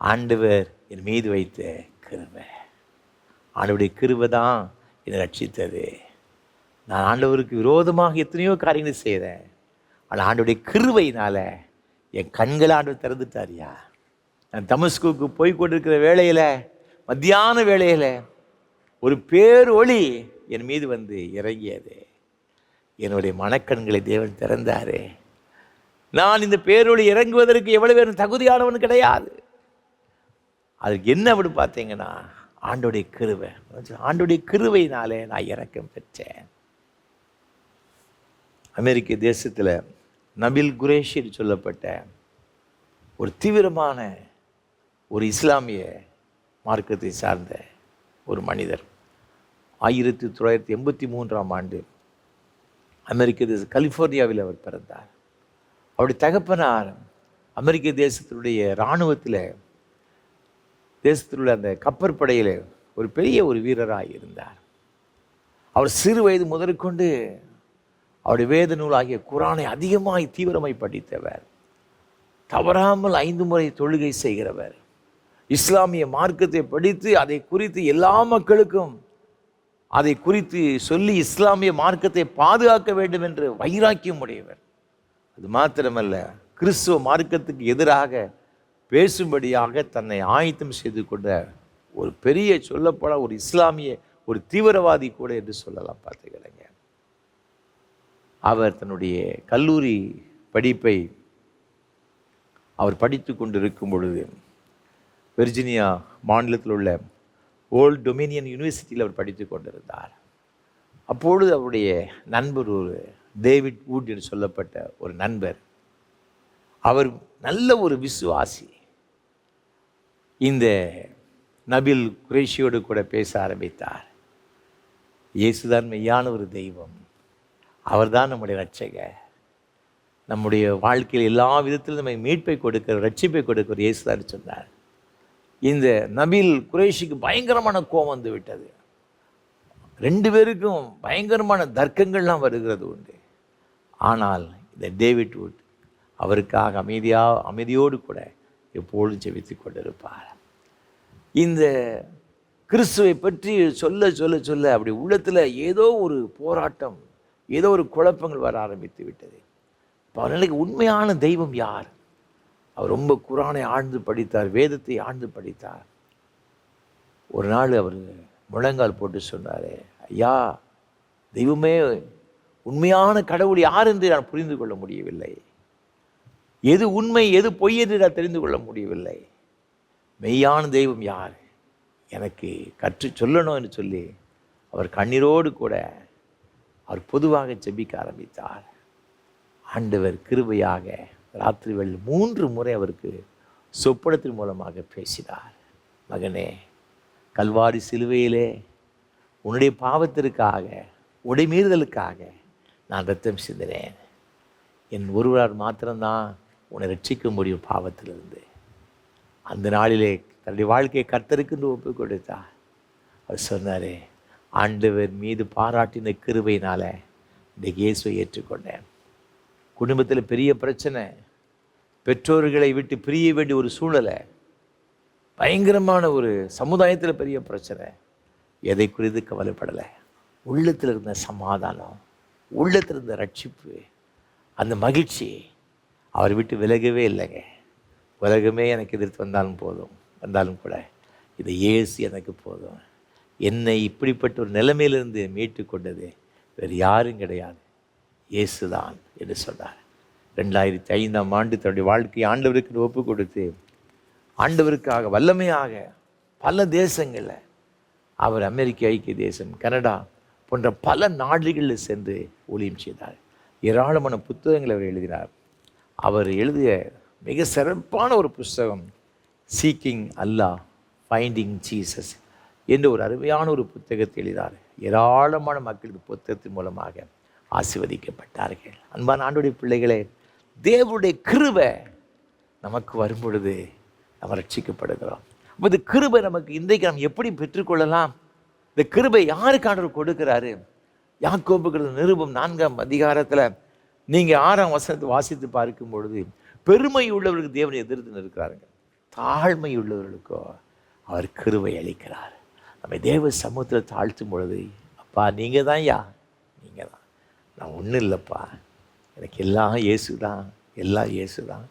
ஆண்டவர் என் மீது வைத்த கிருபை. ஆண்டவருடைய கிருபை தான் என்னை ரட்சித்தது. நான் ஆண்டவருக்கு விரோதமாக எத்தனையோ காரியங்களை செய்தேன். ஆனால் ஆண்டவருடைய கிருபையினால் என் கண்களை ஆண்டவர் திறந்துட்டாரியா. நான் தமஸ்குக்கு போய் கொண்டிருக்கிற வேளையில், மத்தியான வேளையில் ஒரு பேர் ஒளி என் மீது வந்து இறங்கியது. என்னுடைய மனக்கண்களை தேவன் திறந்தாரு. நான் இந்த பேரொளி இறங்குவதற்கு எவ்வளவு பேரும் தகுதியானவன் கிடையாது. அதுக்கு என்ன அப்படி பார்த்தீங்கன்னா, ஆண்டோடைய கிருபை. ஆண்டோடைய கிருபையினாலே நான் இரக்கம் பெற்றேன். அமெரிக்க தேசத்தில் நபில் குரேஷி சொல்லப்பட்ட ஒரு தீவிரமான ஒரு இஸ்லாமிய மார்க்கத்தை சார்ந்த ஒரு மனிதர் 1983ஆம் ஆண்டு அமெரிக்க கலிஃபோர்னியாவில் அவர் பிறந்தார். அவருடைய தகப்பனார் அமெரிக்க தேசத்தினுடைய இராணுவத்தில், தேசத்தில் உள்ள அந்த கப்பற்படையில் ஒரு பெரிய ஒரு வீரராக இருந்தார். அவர் சிறு வயது முதற்கொண்டு அவருடைய வேத நூலாகிய குரானை அதிகமாய் தீவிரமாய் படித்தவர். தவறாமல் 5 முறை தொழுகை செய்கிறவர். இஸ்லாமிய மார்க்கத்தை படித்து அதை குறித்து எல்லா மக்களுக்கும் அதை குறித்து சொல்லி இஸ்லாமிய மார்க்கத்தை பாதுகாக்க வேண்டும் என்று வைராக்கியம் உடையவர். அது மாத்திரமல்ல, கிறிஸ்துவ மார்க்கத்துக்கு எதிராக பேசும்படியாக தன்னை ஆயத்தம் செய்து கொண்ட ஒரு பெரிய சொல்லப்பட ஒரு இஸ்லாமிய ஒரு தீவிரவாதி கூட என்று சொல்லலாம். பார்த்துக்கிறேங்க. அவர் தன்னுடைய கல்லூரி படிப்பை அவர் படித்து கொண்டிருக்கும் பொழுது வெர்ஜீனியா மாநிலத்தில் உள்ள ஓல்ட் டொமினியன் யூனிவர்சிட்டியில் அவர் படித்து கொண்டிருந்தார். அப்பொழுது அவருடைய நண்பர், ஒரு டேவிட் வூட் என்று சொல்லப்பட்ட ஒரு நண்பர், அவர் நல்ல ஒரு விசுவாசி. இந்த நபில் குரேஷியோடு கூட பேச ஆரம்பித்தார். இயேசுதான் மெய்யான ஒரு தெய்வம், அவர்தான் நம்முடைய ரட்சகர், நம்முடைய வாழ்க்கையில் எல்லா விதத்திலும் நம்மை மீட்பை கொடுக்கிற, ரட்சிப்பை கொடுக்கிற இயேசுதான் சொன்னார். இந்த நபில் குரேஷிக்கு பயங்கரமான கோபம் வந்து விட்டது. 2 பேருக்கும் பயங்கரமான தர்க்கங்கள்லாம் வருகிறது உண்டு. ஆனால் இந்த டேவிட் வூட் அவருக்காக அமைதியோடு கூட எப்பொழுதும் ஜெபித்து கொண்டிருப்பார். இந்த கிறிஸ்துவை பற்றி சொல்ல சொல்ல சொல்ல அப்படி உள்ளத்தில் ஏதோ ஒரு போராட்டம், ஏதோ ஒரு குழப்பங்கள் வர ஆரம்பித்து விட்டது. இப்போ அவர்களுக்கு உண்மையான தெய்வம் யார்? அவர் ரொம்ப குரானை ஆழ்ந்து படித்தார், வேதத்தை ஆழ்ந்து படித்தார். ஒரு நாள் அவர் முழங்கால் போட்டு சொன்னார், ஐயா, தெய்வமே, உண்மையான கடவுள் யார் என்று நான் புரிந்து கொள்ள முடியவில்லை. எது உண்மை எது பொய் என்று நான் தெரிந்து கொள்ள முடியவில்லை. மெய்யான தெய்வம் யார், எனக்கு கற்று சொல்லணும் என்று சொல்லி அவர் கண்ணீரோடு கூட அவர் பொதுவாக ஜெபிக்க ஆரம்பித்தார். ஆண்டவர் கிருபையாக ராத்திரி வேளை 3 முறை அவருக்கு சொப்பனத்தின் மூலமாக பேசினார். மகனே, கல்வாரி சிலுவையிலே உன்னுடைய பாவத்திற்காக, உடை மீறுதலுக்காக நான் இரத்தம் சிந்தினேன். என் ஒருவரால் மாத்திரம்தான் உன்னை ரட்சிக்க முடியும் பாவத்திலிருந்து. அந்த நாளிலே தன்னுடைய வாழ்க்கையை கர்த்தருக்கு ஒப்பு கொடுத்தார். அவர் சொன்னார், ஆண்டவர் மீது பாராட்டின கிருபையினால இன்றைக்கு இயேசுவை ஏற்றுக்கொண்டேன். குடும்பத்தில் பெரிய பிரச்சனை, பெற்றோர்களை விட்டு பிரிய வேண்டிய ஒரு சூழலை, பயங்கரமான ஒரு சமுதாயத்தில் பெரிய பிரச்சனை, எதை குறித்து கவலைப்படலை. உள்ளத்தில் இருந்த சமாதானம், உள்ளத்தில் இருந்த ரட்சிப்பு, அந்த மகிழ்ச்சி அவர் விட்டு விலகவே இல்லைங்க. உலகமே எனக்கு எதிர்த்து வந்தாலும் கூட இதை இயேசு எனக்கு போதும். என்னை இப்படிப்பட்ட ஒரு நிலைமையிலிருந்து மீட்டு கொண்டது வேறு யாரும் கிடையாது, இயேசு தான் என்று சொன்னார். 2005ஆம் ஆண்டு தன்னுடைய வாழ்க்கையை ஆண்டவருக்கு ஒப்பு கொடுத்து ஆண்டவருக்காக வல்லமையாக பல தேசங்களில் அவர் அமெரிக்க ஐக்கிய தேசம், கனடா போன்ற பல நாடுகளில் சென்று ஊழியம் செய்தார். ஏராளமான புத்தகங்களை அவர் எழுதினார். அவர் எழுதிய மிக சிறப்பான ஒரு புஸ்தகம் சீக்கிங் அல்லாஹ், ஃபைண்டிங் ஜீசஸ் என்ற ஒரு அருமையான ஒரு புத்தகத்தை எழுதினார். ஏராளமான மக்கள் இந்த புத்தகத்தின் மூலமாக ஆசீர்வதிக்கப்பட்டார்கள். அன்பான ஆண்டவருடைய பிள்ளைகளே, தேவனுடைய கிருபை நமக்கு வரும் பொழுது நம்ம ரட்சிக்கப்படுகிறோம். அப்போ இந்த கிருபை நமக்கு இன்றைக்கு நம்ம எப்படி பெற்றுக்கொள்ளலாம்? இந்த கிருபை யாருக்கு ஆண்டவர் கொடுக்கிறாரு? யாக்கோபுக்கு நிருபம் 4ஆம் அதிகாரத்தில் நீங்கள் 6ஆம் வசனத்தை வாசித்து பார்க்கும் பொழுது, பெருமை உள்ளவர்களுக்கு தேவனை எதிர்த்து நிற்கிறாருங்க, தாழ்மை உள்ளவர்களுக்கோ அவர் கிருபை அளிக்கிறார். நம்ம தேவ சமூகத்தில் தாழ்த்தும் பொழுது, அப்பா நீங்கள் தான் நீங்கள் தான், நான் ஒன்றும் இல்லைப்பா, எனக்கு எல்லாம் இயேசு தான், எல்லாம் இயேசு தான்,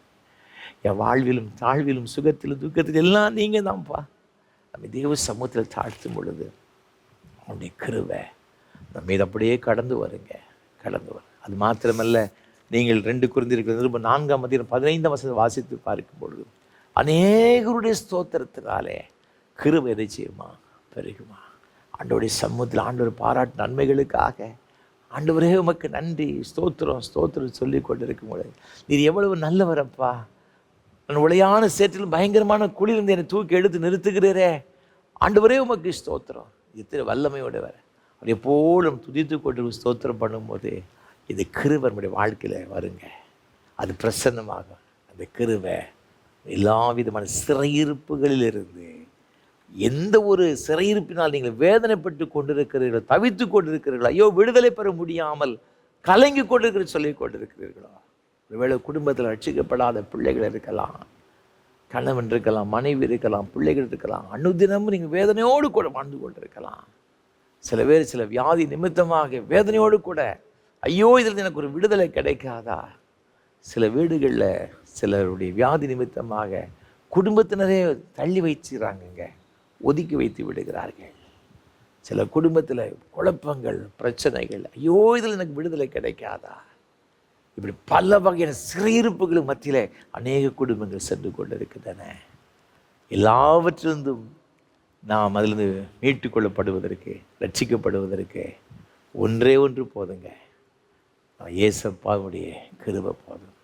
என் வாழ்விலும் தாழ்விலும் சுகத்திலும் துக்கத்திலும் எல்லாம் நீங்கள் தான்ப்பா. நம்ம தேவ சமூகத்தில் தாழ்த்தும் பொழுது அவனுடைய கிருபை நம்ம மீது அப்படியே கடந்து வருங்க, கடந்து வரும். அது மாத்திரமல்ல, நீங்கள் 2 கொரிந்தியர் நிருபம் 4ஆம் அதிகாரம் 15ஆம் வசனத்தை வாசித்து பார்க்கும் பொழுது, அநேகருடைய ஸ்தோத்திரத்தினாலே கிருபை எதை செய்யுமா? பெருகுமா. ஆண்டவருடைய சமூகத்தில் ஆண்டவர் பாராட்டு நன்மைகளுக்காக ஆண்டவரே உமக்கு நன்றி, ஸ்தோத்திரம் ஸ்தோத்திரம் சொல்லி கொண்டு இருக்கும் பொழுது, நீர் எவ்வளவு நல்லவரப்பா, நான் உளையான சேற்றிலும் பயங்கரமான குழியிலிருந்து என்னை தூக்கி எடுத்து நிறுத்துகிறீரே, ஆண்டவரே உமக்கு ஸ்தோத்திரம். இத்தனை வல்லமையோட அவர் எப்போதும் துதித்து கொண்டு ஸ்தோத்திரம் பண்ணும்போது இது கிருபை நம்முடைய வாழ்க்கையில் வருங்க. அது பிரசன்னமாகும். அந்த கிருபை எல்லா விதமான சிறையிருப்புகளிலிருந்து, எந்த ஒரு சிறையிருப்பினால் நீங்கள் வேதனைப்பட்டு கொண்டிருக்கிறீர்களோ, தவித்து கொண்டிருக்கிறீர்களோ, ஐயோ விடுதலை பெற முடியாமல் கலங்கி கொண்டிருக்கிற சொல்லி கொண்டிருக்கிறீர்களோ, ஒருவேளை குடும்பத்தில் ரட்சிக்கப்படாத பிள்ளைகள் இருக்கலாம், கணவன் இருக்கலாம், மனைவி இருக்கலாம், பிள்ளைகள் இருக்கலாம், அனுதினமும் நீங்கள் வேதனையோடு கூட வாழ்ந்து கொண்டிருக்கலாம். சில பேர் சில வியாதி நிமித்தமாக வேதனையோடு கூட, ஐயோ இதில் எனக்கு ஒரு விடுதலை கிடைக்காதா? சில வீடுகளில் சிலருடைய வியாதி நிமித்தமாக குடும்பத்தினரே தள்ளி வச்சுக்கிறாங்கங்க, ஒதுக்கி வைத்து விடுகிறார்கள். சில குடும்பத்தில் குழப்பங்கள், பிரச்சனைகள், ஐயோ இதில் எனக்கு விடுதலை கிடைக்காதா? இப்படி பல வகையான சிறையிருப்புகள் மத்தியில் அநேக குடும்பங்கள் சென்று கொண்டிருக்கின்றன. எல்லாவற்றிலிருந்தும் நாம் அதிலிருந்து மீட்டு கொள்ளப்படுவதற்கு, ரட்சிக்கப்படுவதற்கு ஒன்றே ஒன்று போதுங்க, இயேசப்பாவுடைய கிருபை போதும்.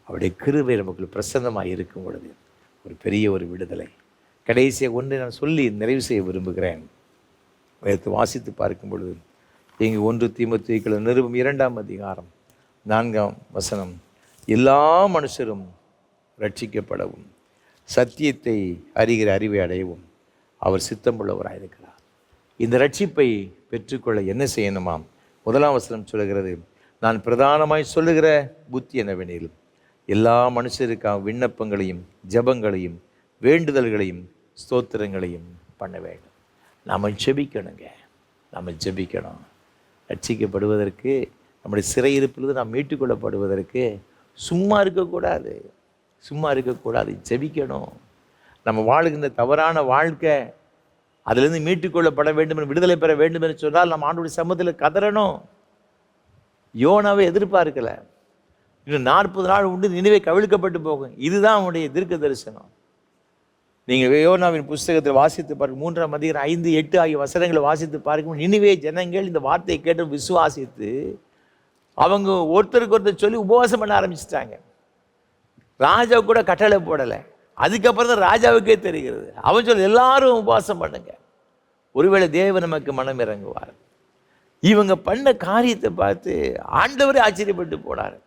அவருடைய கிருபை நமக்கு பிரசன்னமாக இருக்கும் பொழுது ஒரு பெரிய ஒரு விடுதலை. கடைசியாக ஒன்றை நான் சொல்லி நிறைவு செய்ய விரும்புகிறேன். வேதத்தை வாசித்து பார்க்கும் பொழுது இங்கு 1 தீமோத்தேயு நிருபம் 2ஆம் அதிகாரம் 4ஆம் வசனம், எல்லா மனுஷரும் ரட்சிக்கப்படவும் சத்தியத்தை அறிகிற அறிவை அடையவும் அவர் சித்தமுள்ளவராக இருக்கிறார். இந்த ரட்சிப்பை பெற்றுக்கொள்ள என்ன செய்யணுமாம்? 1ஆம் வசனம் சொல்லுகிறது, நான் பிரதானமாய் சொல்லுகிற புத்தி என்னவெனில், எல்லா மனுஷருக்காக விண்ணப்பங்களையும் ஜபங்களையும் வேண்டுதல்களையும் ஸ்தோத்திரங்களையும் பண்ண வேண்டும். நாம் ஜெபிக்கணுங்க, நம்ம ஜெபிக்கணும். ரட்சிக்கப்படுவதற்கு, நம்முடைய சிறையிருப்பிலிருந்து நாம் மீட்டுக்கொள்ளப்படுவதற்கு சும்மா இருக்கக்கூடாது, சும்மா இருக்கக்கூடாது, ஜெபிக்கணும். நம்ம வாழுகின்ற தவறான வாழ்க்கை, அதிலிருந்து மீட்டுக்கொள்ளப்பட வேண்டும், விடுதலை பெற வேண்டும் என்று சொன்னால் நம்ம ஆண்டவருடைய சமூகத்தில் கதறணும். யோனாவை எதிர்பார்க்கல, இன்னும் 40 நாள் உண்டு நினைவே கவிழ்க்கப்பட்டு போகும். இதுதான் அவனுடைய தீர்க்க தரிசனம். நீங்கள் யோனாவின் புஸ்தகத்தில் வாசித்து பார்க்க 3ஆம் அதிகாரம் 5, 8 ஆகிய வசனங்களை வாசித்து பார்க்கும், நினைவே ஜனங்கள் இந்த வார்த்தையை கேட்டு விசுவாசித்து அவங்க ஒருத்தருக்கு ஒருத்தர் சொல்லி உபவாசம் பண்ண ஆரம்பிச்சிட்டாங்க. ராஜா கூட கட்டளை போடலை. அதுக்கப்புறம் தான் ராஜாவுக்கே தெரிகிறது. அவன் சொல்ல எல்லாரும் உபவாசம் பண்ணுங்க, ஒருவேளை தேவன் நமக்கு மனம் இறங்குவார். இவங்க பண்ண காரியத்தை பார்த்து ஆண்டவரே ஆச்சரியப்பட்டு போனார்.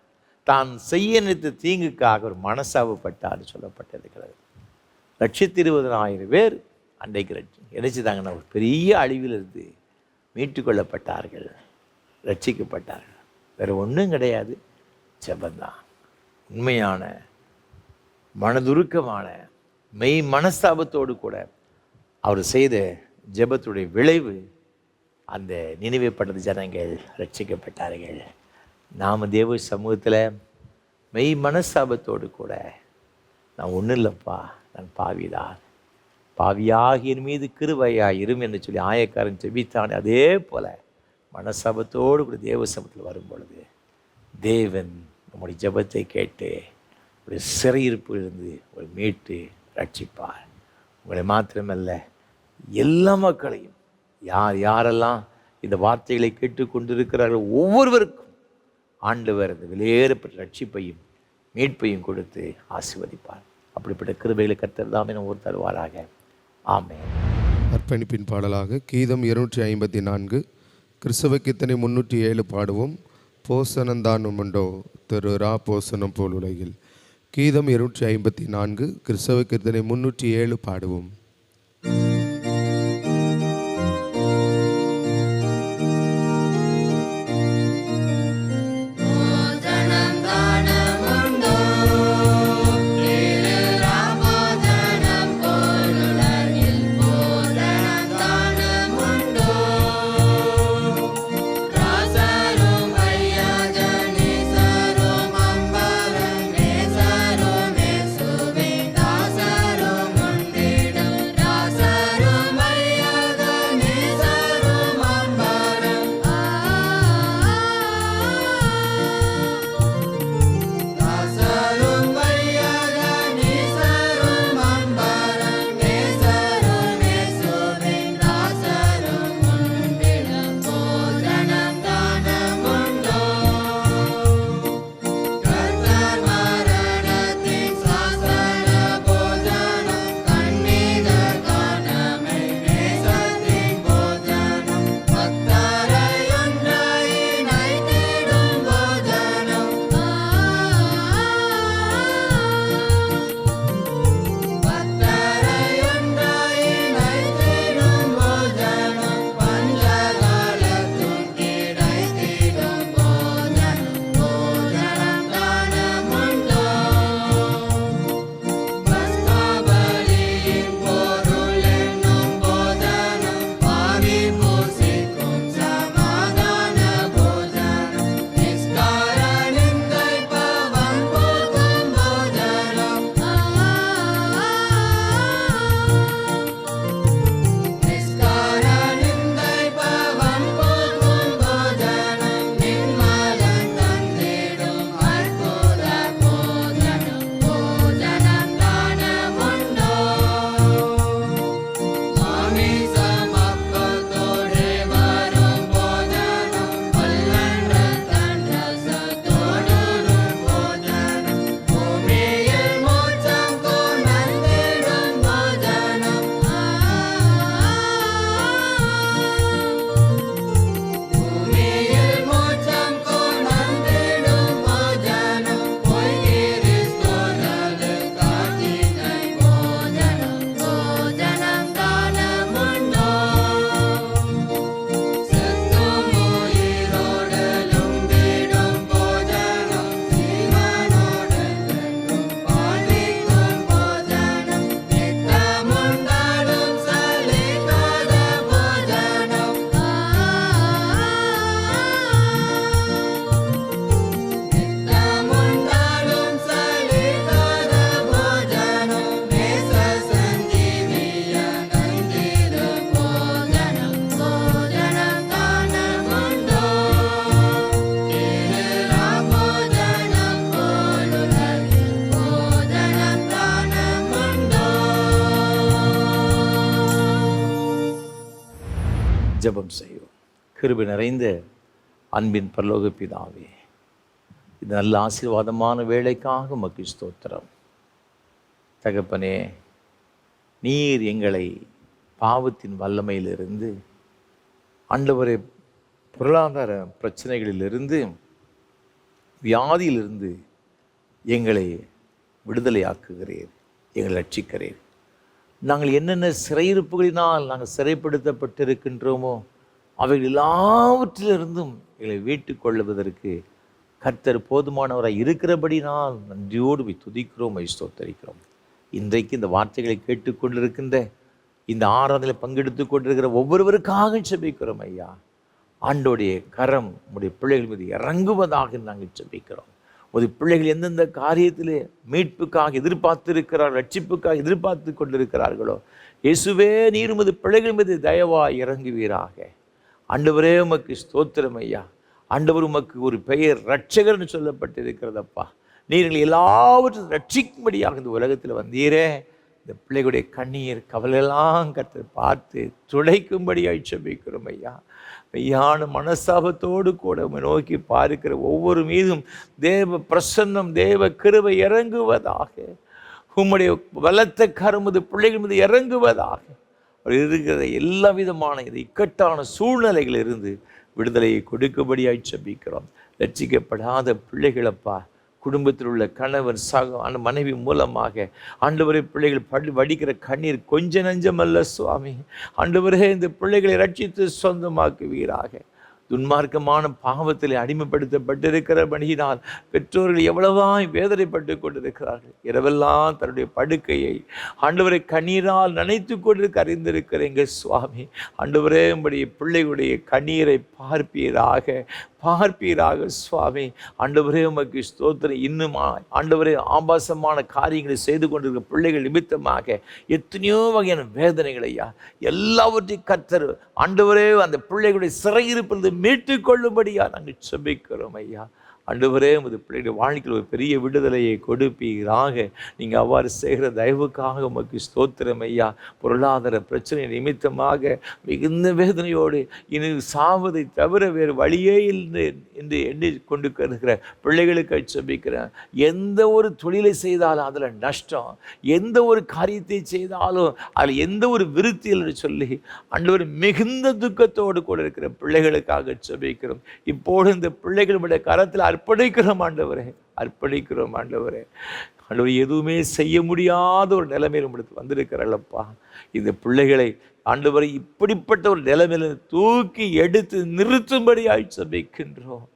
தான் செய்ய நினைத்த தீங்குக்காக ஒரு மனசாபப்பட்டார் சொல்லப்பட்டிருக்கிறது. 120,000 பேர் அன்றைக்கு நினைச்சுதாங்கன்னா ஒரு பெரிய அழிவிலிருந்து மீட்டுக்கொள்ளப்பட்டார்கள், ரட்சிக்கப்பட்டார்கள். வேறு ஒன்றும் கிடையாது, ஜெபந்தான். உண்மையான மனதுருக்கமான மெய் மனஸ்தாபத்தோடு கூட அவர் செய்த ஜெபத்துடைய விளைவு அந்த நினைவுப்பட்டது ஜனங்கள் ரட்சிக்கப்பட்டார்கள். நாம் தேவ சமூகத்தில் மெய் மனஸ்தாபத்தோடு கூட, நான் ஒன்றும் இல்லைப்பா, நான் பாவிதான், பாவியாகி என் மீது கிருபையாய் இரும் என்று சொல்லி ஆயக்காரன் ஜெபித்தானே, அதே போல் மனஸ்தாபத்தோடு கூட தேவ சமூகத்தில் வரும் பொழுது தேவன் நம்முடைய ஜெபத்தை கேட்டு ஒரு சிறையிருப்பிலிருந்து ஒரு மீட்டு ரட்சிப்பார். உங்களை மாத்திரமல்ல, எல்லா மக்களையும், யாரெல்லாம் இந்த வார்த்தைகளை கேட்டுக்கொண்டிருக்கிறார்கள் ஒவ்வொருவருக்கும் ஆண்டவர் இந்த வெளியேறப்பட்ட ரட்சிப்பையும் மீட்பையும் கொடுத்து ஆசீர்வதிப்பார். அப்படிப்பட்ட கிருபைகளை கர்த்தர் தாமே நம்ம ஒரு தருவாராக. ஆமென். அர்ப்பணிப்பின் பாடலாக கீதம் 254, கிறிஸ்தவ கீர்த்தனை 307 பாடுவோம். போசனந்தான் உண்டோ திரு ரா போசனம் போல் உலகில். கீதம் 254 கிறிஸ்தவ கீர்த்தனை 307 பாடுவோம். ஜெபம் செய்வோம். கிருபை நிறைந்த அன்பின் பரலோக பிதாவே, இது நல்ல ஆசீர்வாதமான வேலைக்காக உமக்கு ஸ்தோத்திரம். தகப்பனே, நீர் எங்களை பாவத்தின் வல்லமையிலிருந்து, ஆண்டவரே, பொருளாதார பிரச்சனைகளிலிருந்து, வியாதியிலிருந்து எங்களை விடுதலையாக்குகிறீர், எங்களை ரட்சிக்கிறீர். நாங்கள் என்னென்ன சிறையிருப்புகளினால் நாங்கள் சிறைப்படுத்தப்பட்டிருக்கின்றோமோ அவைகள் எல்லாவற்றிலிருந்தும் எங்களை வீட்டு கொள்ளுவதற்கு கர்த்தர் போதுமானவராக இருக்கிறபடினால் நன்றியோடு போய் துதிக்கிறோம், ஸ்தோத்தரிக்கிறோம். இன்றைக்கு இந்த வார்த்தைகளை கேட்டுக்கொண்டிருக்கின்ற, இந்த ஆராதனை பங்கெடுத்து கொண்டிருக்கிற ஒவ்வொருவருக்காக செபிக்கிறோம் ஐயா. ஆண்டோடைய கரம் உடைய பிள்ளைகள் மீது இறங்குவதாக நாங்கள் செபிக்கிறோம். ஒரு பிள்ளைகள் எந்தெந்த காரியத்திலே மீட்புக்காக எதிர்பார்த்திருக்கிறார்கள், ரட்சிப்புக்காக எதிர்பார்த்து கொண்டிருக்கிறார்களோ, இயேசுவே நீர் உமது பிள்ளைகள் மீது தயவாய் இறங்குவீராக. ஆண்டவரே உமக்கு ஸ்தோத்திரம் ஐயா. ஆண்டவர் உமக்கு ஒரு பெயர் இரட்சகர்னு சொல்லப்பட்டிருக்கிறதப்பா. நீங்கள் எல்லாவற்றையும் ரட்சிக்கும்படியாக இந்த உலகத்தில் வந்தீரே. இந்த பிள்ளைகளுடைய கண்ணீர் கவலையெல்லாம் கர்த்தர் பார்த்து துடைக்கும்படியாக செபிக்கிறோம் ஐயா. மெய்யான மனஸ்தாபத்தோடு கூட நோக்கி பார்க்கிற ஒவ்வொரு மீதும் தேவ பிரசன்னம், தேவ கிருபை இறங்குவதாக. உம்முடைய பலத்த கரமுது பிள்ளைகள் மீது இறங்குவதாக. அவர் இருக்கிற எல்லா விதமான இது இக்கட்டான சூழ்நிலைகளிலிருந்து விடுதலையை கொடுக்கும்படியாய் செபிக்கிறோம். ரட்சிக்கப்படாத பிள்ளைகளப்பா, குடும்பத்தில் உள்ள கணவன் அந்த மனைவி மூலமாக ஆண்டவரே பிள்ளைகள் வடிக்கிற கண்ணீர் கொஞ்ச நஞ்சமல்ல சுவாமி. ஆண்டவரே இந்த பிள்ளைகளை ரட்சித்து சொந்தமாக்குவீராக. துன்மார்க்கமான பாவத்தில் அடிமைப்படுத்தப்பட்டிருக்கிற பணியினால் பெற்றோர்கள் எவ்வளவாய் வேதனைப்பட்டு கொண்டிருக்கிறார்கள். இரவெல்லாம் தன்னுடைய படுக்கையை ஆண்டவரை கண்ணீரால் நனைத்து கொண்டிருக்க அறிந்திருக்கிறேங்க சுவாமி. ஆண்டவரே உம்முடைய பிள்ளைகளுடைய கண்ணீரை பார்ப்பீராக சுவாமி. ஆண்டவரே உமக்கு ஸ்தோத்திரம். இன்னும் ஆண்டவரே ஆபாசமான காரியங்களை செய்து கொண்டிருக்கிற பிள்ளைகள் நிமித்தமாக எத்தனையோ வகையான வேதனைகள் ஐயா, எல்லாவற்றையும் கர்த்தர் ஆண்டவரே அந்த பிள்ளைகளுடைய சிறையிருப்பிலிருந்து மீட்டு கொள்ளும்படியா நாங்கள் செபிக்கிறோம் ஐயா. ஆண்டவரே உமது பிள்ளைகளுடைய வாழ்க்கையில் ஒரு பெரிய விடுதலையை கொடுப்பீராக. நீங்கள் அவ்வாறு செய்கிற தயவுக்காக உமக்கு ஸ்தோத்திரம் ஐயா. பொருளாதார பிரச்சனை நிமித்தமாக மிகுந்த வேதனையோடு இனி சாவதை தவிர வேறு வழியே இல்லை என்று எண்ணி கொண்டு இருக்கிற பிள்ளைகளுக்கு செபிக்கிறேன். எந்த ஒரு தொழிலை செய்தாலும் அதில் நஷ்டம், எந்த ஒரு காரியத்தை செய்தாலும் அதில் எந்த ஒரு விருத்தி என்று சொல்லி ஆண்டவர் மிகுந்த துக்கத்தோடு கூட இருக்கிற பிள்ளைகளுக்காக செபிக்கிறோம். இப்போது இந்த பிள்ளைகளுடைய கரத்தில் அர்ப்பணிக்கிறோம் ஆண்டவரே. ஆண்டவர் எதுவுமே செய்ய முடியாத ஒரு நிலைமையில் நம்மளுக்கு வந்திருக்கிறல்லப்பா. இந்த பிள்ளைகளை ஆண்டவரை இப்படிப்பட்ட ஒரு நிலைமையில தூக்கி எடுத்து நிறுத்தும்படியாய் செபிக்கின்றோம்.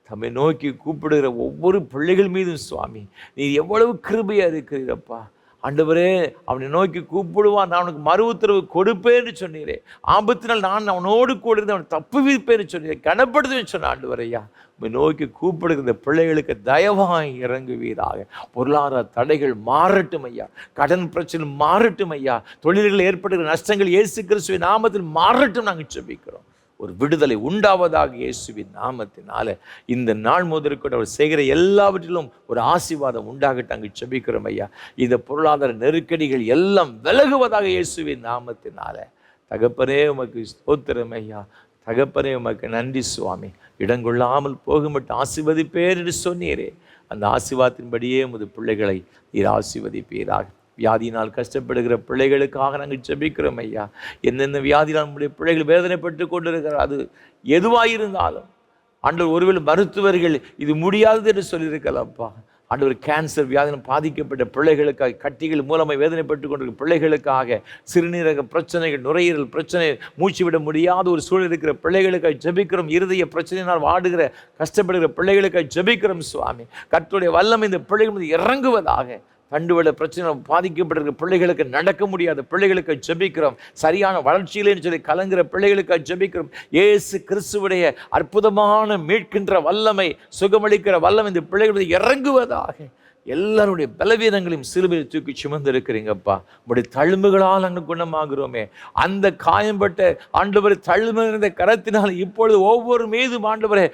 தம்மை நோக்கி கூப்பிடுகிற ஒவ்வொரு பிள்ளைகள் மீதும் சுவாமி நீர் எவ்வளவு கிருபையா இருக்கிறீரப்பா. ஆண்டவரே, அவனை நோக்கி கூப்பிடுவான், நான் அவனுக்கு மறு உத்தரவு கொடுப்பேன்னு சொன்னீரே. ஆபத்தினால் நான் அவனோடு கூட இருந்து அவனை தப்பு வைப்பேன்னு சொன்னீரே, கனப்படுத்துவேன்னு சொன்ன ஆண்டவரையா. உண்மை நோக்கி கூப்பிடுகிற இந்த பிள்ளைகளுக்கு தயவாய் இறங்குவீராக. பொருளாதார தடைகள் மாறட்டும் ஐயா, கடன் பிரச்சனை மாறட்டும் ஐயா, தொழில்களில் ஏற்படுகிற நஷ்டங்கள் இயேசு கிறிஸ்துவின் நாமத்தில் மாறட்டும் நாங்கள் ஜெபிக்கிறோம். ஒரு விடுதலை உண்டாவதாக இயேசுவின் நாமத்தினால. இந்த நாள் முதற்கொண்டு அவர் செய்கிற எல்லாவற்றிலும் ஒரு ஆசீர்வாதம் உண்டாகட்டும் நாங்கள் ஜெபிக்கிறோம் ஐயா. இந்த பொருளாதார நெருக்கடிகள் எல்லாம் விலகுவதாக இயேசுவின் நாமத்தினால. தகப்பனே உமக்கு ஸ்தோத்திரம் ஐயா. தகப்பனே உமக்கு நன்றி சுவாமி. இடங்கொள்ளாமல் போகும்பட்டு ஆசீர்வதிப்பேர் என்று சொன்னீரே, அந்த ஆசீர்வாதத்தின்படியே உமது பிள்ளைகளை நீர் ஆசீர்வதிப்பீராக. வியாதியினால் கஷ்டப்படுகிற பிள்ளைகளுக்காக நாங்கள் ஜெபிக்கிறோம் ஐயா. என்னென்ன வியாதினால் நம்முடைய பிள்ளைகள் வேதனைப்பட்டு கொண்டிருக்கிறார், அது எதுவாயிருந்தாலும் ஆண்டவர், ஒருவேளை மருத்துவர்கள் இது முடியாதது என்று சொல்லியிருக்கலாம்ப்பா. ஆண்டவர், கேன்சர் வியாதினால் பாதிக்கப்பட்ட பிள்ளைகளுக்காக, கட்டிகள் மூலமாக வேதனைப்பட்டு கொண்டிருக்கிற பிள்ளைகளுக்காக, சிறுநீரக பிரச்சனைகள், நுரையீரல் பிரச்சனை, மூச்சு விட முடியாத ஒரு சூழல் இருக்கிற பிள்ளைகளுக்காக ஜெபிக்கிறோம். இருதய பிரச்சனையினால் வாடுகிற கஷ்டப்படுகிற பிள்ளைகளுக்காக ஜெபிக்கிறோம் சுவாமி. கர்த்தருடைய வல்லமை இந்த பிள்ளைகள் மீது இறங்குவதாக. தண்டுவட பிரச்சனை பாதிக்கப்பட்டிருக்கிற பிள்ளைகளுக்கு, நடக்க முடியாத பிள்ளைகளுக்கு ஜெபிக்கிறோம். சரியான வளர்ச்சியிலேன்னு சொல்லி கலங்குற பிள்ளைகளுக்கு ஜெபிக்கிறோம். இயேசு கிறிஸ்துவுடைய அற்புதமான மீட்கின்ற வல்லமை, சுகமளிக்கிற வல்லமை இந்த பிள்ளைகளுக்கு இறங்குவதாக. எல்லாருடைய பலவீனங்களையும் சிலுவையில் தூக்கி சுமந்து இருக்கிறீங்கப்பா. உடைய தழும்புகளால் நாங்கள் குணமாகிறோமே. அந்த காயம்பட்ட ஆண்டவரை தழும்பு இருந்த கரத்தினால் இப்பொழுது ஒவ்வொரு மீதும் ஆண்டவரை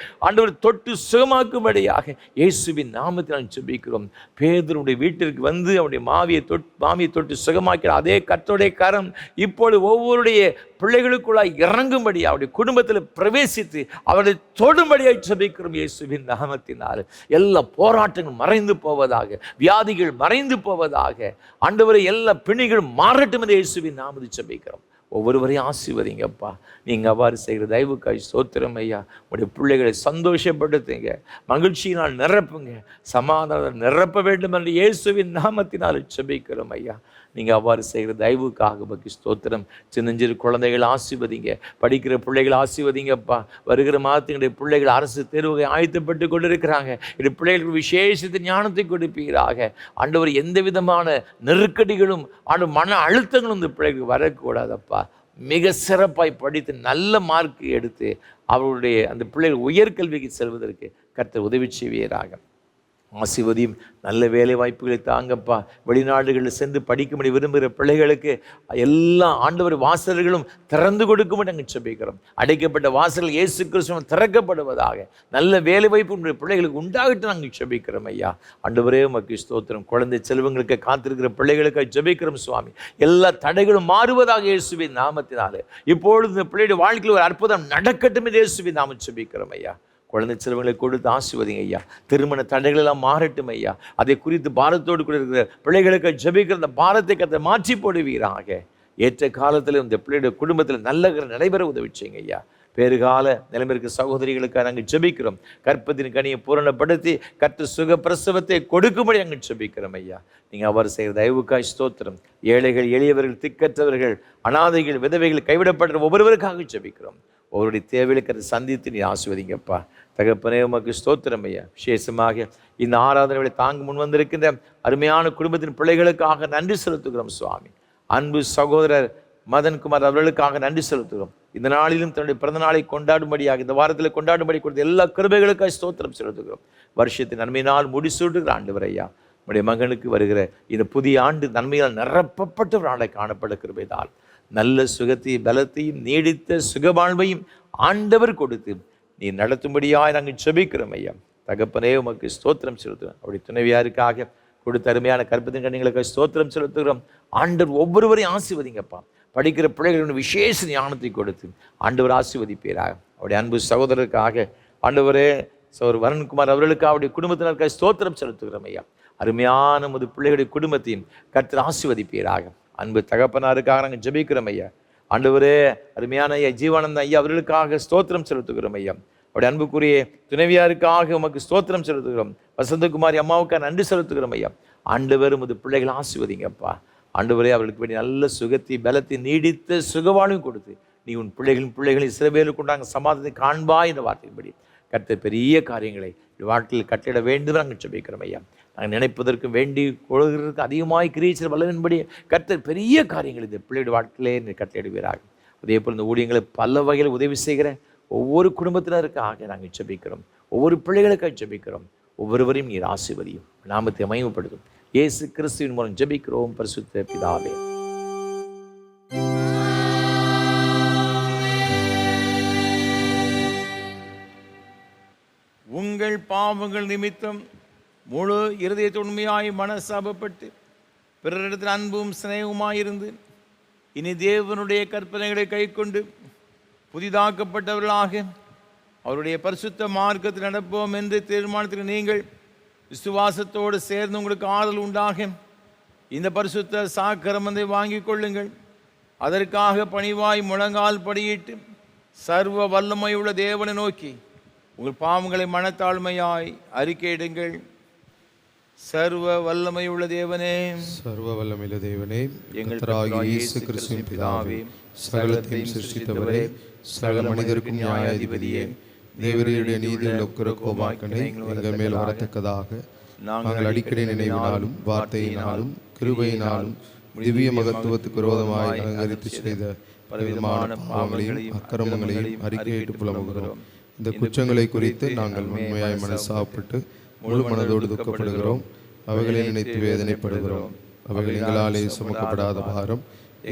தொட்டு சுகமாக்கும்படியாக இயேசுவின் நாமத்தில் ஜெபிக்கிறோம். பேதுருடைய வீட்டிற்கு வந்து அவனுடைய மாவியை தொட்டு சுகமாக்கிற அதே கர்த்தருடைய கரம் இப்பொழுது ஒவ்வொருடைய பிள்ளைகளுக்குள்ளாய் இறங்கும்படி, அவருடைய குடும்பத்தில் பிரவேசித்து அவரை தொடும்படியாய் ஜெபிக்கிறோம் இயேசுவின் நாமத்தினால். எல்லா போராட்டங்கள் மறைந்து போவதாக, வியாதிகள் மறைந்து போவதாக. ஆண்டவரை எல்லா பிணிகளும் மாறட்டும் என்று இயேசுவின் நாமத்தில் ஜெபிக்கிறோம். ஒவ்வொருவரையும் ஆசீர்வதிங்கப்பா. நீங்கள் அவ்வாறு செய்கிற தயவுக்காய் ஸ்தோத்திரம் ஐயா. உடைய பிள்ளைகளை சந்தோஷப்படுத்துங்க, மகிழ்ச்சியினால் நிரப்புங்க, சமாதானம் நிரப்ப வேண்டும் என்று இயேசுவின் நாமத்தினால் ஜெபிக்கிறோம் ஐயா. நீங்கள் அவ்வாறு செய்கிற தயவுக்காக உமக்கு ஸ்தோத்திரம். சின்னஞ்சிறு குழந்தைகள் ஆசீர்வதிங்க, படிக்கிற பிள்ளைகள் ஆசீர்வதிங்கப்பா. வருகிற மாதத்தினுடைய பிள்ளைகள் அரசு தேர்வுகளை ஆயத்தப்பட்டு கொண்டிருக்கிறாங்க. இது பிள்ளைகளுக்கு விசேஷித்த ஞானத்தை கொடுப்பீராக. ஆண்டவர், எந்த விதமான நெருக்கடிகளும் மன அழுத்தங்களும் இந்த பிள்ளைகளுக்கு வரக்கூடாதப்பா. மிக சிறப்பாய் படித்து நல்ல மார்க் எடுத்து அவருடைய அந்த பிள்ளைகள் உயர்கல்விக்கு செல்வதற்கு கர்த்தர் உதவி செய்வீராக. ஆசீர்வதியும். நல்ல வேலை வாய்ப்புகளை தாங்கப்பா. வெளிநாடுகளில் சென்று படிக்கும்படி விரும்புகிற பிள்ளைகளுக்கு எல்லா ஆண்டவர் வாசல்களும் திறந்து கொடுக்கும்படி நாங்கள் ஜெபிக்கிறோம். அடைக்கப்பட்ட வாசல்கள் இயேசு கிறிஸ்துவினால் திறக்கப்படுவதாக. நல்ல வேலை வாய்ப்பு உங்களுடைய பிள்ளைகளுக்கு உண்டாகிட்டு நாங்கள் ஜெபிக்கிறோம் ஐயா. ஆண்டவரே உமக்கு ஸ்தோத்திரம். குழந்தை செல்வங்களுக்கு காத்திருக்கிற பிள்ளைகளுக்கு ஜெபிக்கிறோம் சுவாமி. எல்லா தடைகளும் மாறுவதாக இயேசுவின் நாமத்தினாலே. இப்பொழுது இந்த பிள்ளையுடைய வாழ்க்கையில் ஒரு அற்புதம் நடக்கட்டும் என்று இயேசுவின் நாமம் ஜெபிக்கிறோம் ஐயா. குழந்தை செல்வங்களை கொடுத்து ஆசீர்வதிங்க ஐயா. திருமண தடைகள் எல்லாம் மாறட்டும் ஐயா. அதை குறித்து பாரத்தோடு கூட இருக்கிற பிள்ளைகளுக்கு ஜெபிக்கிற அந்த பாரத்தை கத்தை மாற்றி போடுவீராக. ஏற்ற காலத்தில் இந்த பிள்ளையுடைய குடும்பத்தில் நல்ல நடைபெற உதவி செய்யுங்க ஐயா. பேறுகால நிலைமைக்கு சகோதரிகளுக்காக நாங்கள் ஜெபிக்கிறோம். கற்பத்தின் கனியை பூரணப்படுத்தி கர்த்தர் சுக பிரசவத்தை கொடுக்கும்படி நாங்கள் ஜெபிக்கிறோம் ஐயா. நீங்கள் அவர் செய்கிற தயவுக்காய் ஸ்தோத்திரம். ஏழைகள், எளியவர்கள், திக்கற்றவர்கள், அனாதைகள், விதவைகள், கைவிடப்படுற ஒவ்வொருவருக்காக ஜெபிக்கிறோம். ஒவ்வொருடைய தேவைகளுக்கு அதை சந்தித்து நீ ஆசீர்வதிங்கப்பா. தகப்பனே உமக்கு ஸ்தோத்திரம் ஐயா. விசேஷமாக இந்த ஆராதனைகளை தாங்க முன் வந்திருக்கின்ற அருமையான குடும்பத்தின் பிள்ளைகளுக்காக நன்றி செலுத்துகிறோம் சுவாமி. அன்பு சகோதரர் மதன்குமார் அவர்களுக்காக நன்றி செலுத்துகிறோம். இந்த நாளிலும் தன்னுடைய பிறந்த நாளை கொண்டாடும்படியாக, இந்த வாரத்தில் கொண்டாடும்படி கொடுத்த எல்லா கிருபைகளுக்காக ஸ்தோத்திரம் செலுத்துகிறோம். வருஷத்தின் நன்மையினால் முடிசூட்டுகிற ஆண்டவர் ஐயா, நம்முடைய மகனுக்கு வருகிற இந்த புதிய ஆண்டு நன்மையால் நிரப்பப்பட்ட ஒரு ஆண்டை காணப்பட கிருபைதால் நல்ல சுகத்தையும் பலத்தையும் நீடித்த சுகவாழ்வையும் ஆண்டவர் கொடுத்து நீ நடத்தும்படியாக நாங்கள் ஜெபிக்கிறோம் ஐயா. தகப்பனே உமக்கு ஸ்தோத்திரம் செலுத்துகிறோம். அப்படி துணைவியாருக்காக கொடுத்த அருமையான கற்பத்தின் கண்ணிகளுக்காக ஸ்தோத்திரம் செலுத்துகிறோம். ஆண்டவர் ஒவ்வொருவரையும் ஆசீர்வதிங்கப்பா. படிக்கிற பிள்ளைகளுடைய விசேஷ ஞானத்தை கொடுத்து ஆண்டவர் ஆசீர்வதிப்பீராக. அவருடைய அன்பு சகோதரருக்காக ஆண்டவரே சகோதரர் வருண்குமார் அவர்களுக்காக அவருடைய குடும்பத்தினருக்காக ஸ்தோத்திரம் செலுத்துகிறோம் ஐயா. அருமையான நமது பிள்ளைகளுடைய குடும்பத்தையும் கர்த்தர் ஆசீர்வதிப்பீராக. அன்பு தகப்பனாருக்காக நாங்கள் ஜெபிக்கிறோம் ஐயா. ஆண்டவரே அருமையான ஐயா ஜீவானந்த ஐயா அவர்களுக்காக ஸ்தோத்திரம் செலுத்துகிறோம் ஐயா. அவருடைய அன்புக்குரிய துணைவியாருக்காக உமக்கு ஸ்தோத்திரம் செலுத்துகிறோம். வசந்தகுமாரி அம்மாவுக்காக நன்றி செலுத்துகிறோம் ஐயா. ஆண்டவர் உமது பிள்ளைகள் ஆசீர்வதிங்கப்பா. ஆண்டவரே அவர்களுக்கு வேண்டிய நல்ல சுகத்தை பலத்தை நீடித்த சுகவாழ்வையும் கொடுத்து நீ உன் பிள்ளைகளின் இஸ்ரவேலுக்கு உண்டாங்க சமாதானத்தை காண்பா என்ற வார்த்தையின்படி கர்த்தர் பெரிய காரியங்களை வாழ்க்கையில் கட்டிட வேண்டும் நாங்கள் ஜெபிக்கிறோம் ஐயா. நாங்கள் நினைப்பதற்கும் வேண்டி கொள்கிறதுக்கு அதிகமாய் கிரியேச்சர் வல்லவின்படி கர்த்தர் பெரிய காரியங்கள் இந்த பிள்ளையுடைய வாழ்க்கையிலே நீ கட்டளையிடுவீராக. அதே போல் இந்த ஊழியங்களை பல வகையில் உதவி செய்கிற ஒவ்வொரு குடும்பத்தினருக்காக நாங்கள் ஜெபிக்கிறோம். ஒவ்வொரு பிள்ளைகளுக்காக ஜெபிக்கிறோம். ஒவ்வொருவரையும் நீர் ஆசீர்வதியும், நாமத்தை மகிமைப்படுத்தும். இயேசு கிறிஸ்துவின் மூலம் ஜெபிக்கிறோம் பரிசுத்த பிதாவே. உங்கள் பாவங்கள் நிமித்தம் முழு இருதயத்தை உண்மையாய் மனசாபப்பட்டு பிறரிடத்தில் அன்பும் சிநேகமாயிருந்து இனி தேவனுடைய கற்பனைகளை கைக்கொண்டு புதிதாக்கப்பட்டவர்களாக அவருடைய பரிசுத்த மார்க்கத்தில் நடப்போம் என்று தீர்மானத்தில் நீங்கள் விசுவாசத்தோடு சேர்ந்து உங்களுக்கு ஆறுதல் உண்டாக இந்த பரிசுத்த சாக்கிரமத்தை வாங்கி கொள்ளுங்கள். அதற்காக பணிவாய் முழங்கால் படியிட்டு சர்வ வல்லமையுள்ள தேவனை நோக்கி உங்கள் பாவங்களை மனத்தாழ்மையாய் அறிக்கையிடுங்கள். சர்வ வல்லமையுள்ள தேவனே, சர்வ வல்லமையுள்ள தேவனே, எங்கள் இயேசு கிறிஸ்துவின் பிதாவே, சகலத்தையும் சிருஷ்டித்தவரே, சகல மனிதருக்கும் நியாயாதிபதியே, தேவரீருடைய நீதியுள்ள கோபாக்கனை எங்கள் மேல் வரத்தக்கதாக நாங்கள் அடிக்கடி நினைவினாலும் வார்த்தையினாலும் கிருபையினாலும் திவ்ய மகத்துவத்துக்கு விரோதமாய் அலங்கரித்து செய்த பலவிதமான பாவங்களையும் அக்கிரமங்களையும் அறிக்கையிட்டு புலம்புகிறோம். இந்த குற்றங்களை குறித்து நாங்கள் உண்மையாய் மனசாப்பட்டு முழு மனதோடு துக்கப்படுகிறோம். அவைகளை நினைத்து வேதனைப்படுகிறோம். அவைகள் எங்களாலே சுமக்கப்படாத பாரம்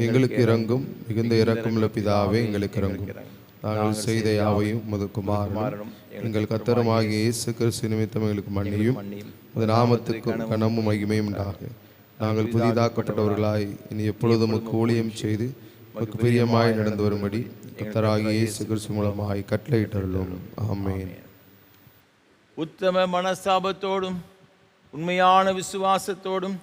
எங்களுக்கு இறங்கும். மிகுந்த இரக்கமுள்ள பிதாவே எங்களுக்கு இறங்கும். நாங்கள் செய்த யாவையும் உமது குமாரனும் எங்கள் கர்த்தருமாகிய இயேசு கிறிஸ்து நிமித்தம் எங்களுக்கு மன்னியும். உமது நாமத்துக்கும் கனமும் மகிமையும் உண்டாக. நாங்கள் புதிதாக்கப்பட்டவர்களாய் இனி எப்பொழுதும் ஊழியம் செய்து உமக்கு பிரியமாய் நடந்து வரும்படி கர்த்தராகிய இயேசு கிறிஸ்து மூலமாய் கட்டளையிட்டுள்ளோம். ஆமென். உத்தம மனஸ்தாபத்தோடும் உண்மையான விசுவாசத்தோடும்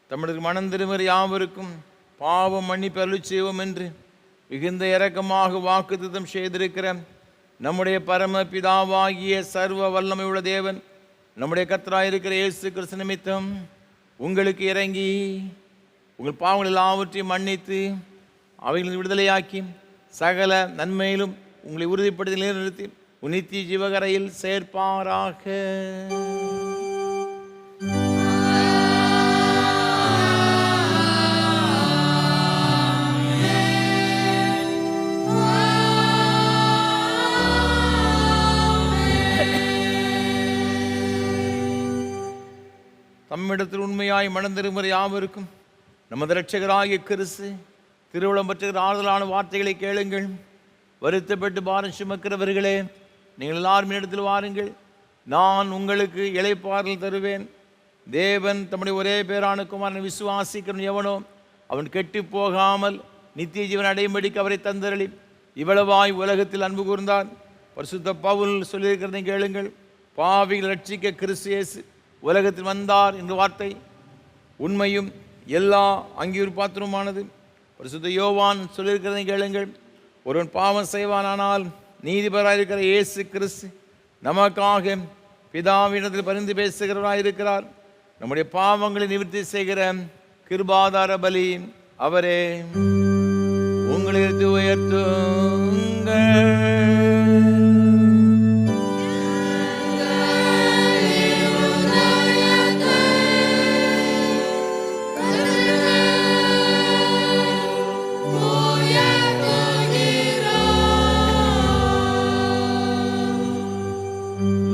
தமிழர் மனம் திரும்புகிற யாவருக்கும் பாவம் மன்னிப்பு அருளச் செய்வோம் என்று மிகுந்த இரக்கமாக வாக்குத்தத்தம் செய்திருக்கிற நம்முடைய பரம பிதாவாகிய சர்வ வல்லமை உள்ள தேவன் நம்முடைய கர்த்தராயிருக்கிற இயேசு கிறிஸ்து நிமித்தம் உங்களுக்கு இறங்கி உங்கள் பாவங்கள் எல்லாவற்றையும் மன்னித்து அவைகளின் விடுதலையாக்கி சகல நன்மையிலும் உங்களை உறுதிப்படுத்தி நிலைநிறுத்தி நித்திய ஜீவகரையில் சேர்ப்பாராக. தம்மிடத்தில் உண்மையாய் மனந்திருமுறை யாவருக்கும் நமது இரட்சகராகிய கிறிஸ்து திருவுளம் பெற்றுகிற ஆறுதலான வார்த்தைகளை கேளுங்கள். வருத்தப்பட்டு பாரம் சுமக்கிறவர்களே, நீங்கள் எல்லாரும் இடத்தில் வாருங்கள், நான் உங்களுக்கு இளைப்பாறுதல் தருவேன். தேவன் தம்முடைய ஒரே பேரான குமாரனை விசுவாசிக்கிறவன் எவனோ அவன் கெட்டு போகாமல் நித்திய ஜீவன் அடையும்படிக்கு அவரை தந்தரளி இவ்வளவாய் உலகத்தில் அன்பு கூர்ந்தார். பரிசுத்த பவுல் சொல்லியிருக்கிறதை கேளுங்கள். பாவிகள் ரட்சிக்க கிறிஸ்து இயேசு உலகத்தில் வந்தார் என்ற வார்த்தை உண்மையும் எல்லா அங்கீகரிப்பு பாத்திரமானது. பரிசுத்த யோவான் சொல்லியிருக்கிறதை கேளுங்கள். ஒருவன் பாவம் செய்வானானால் நீதிபராயிருக்கிற இயேசு கிறிஸ்து நமக்காக பிதாவினிடத்தில் பரிந்து பேசுகிறவராயிருக்கிறார். நம்முடைய பாவங்களை நிவர்த்தி செய்கிற கிருபாதார பலி அவரே. உங்களை உயர்த்துங்கள்.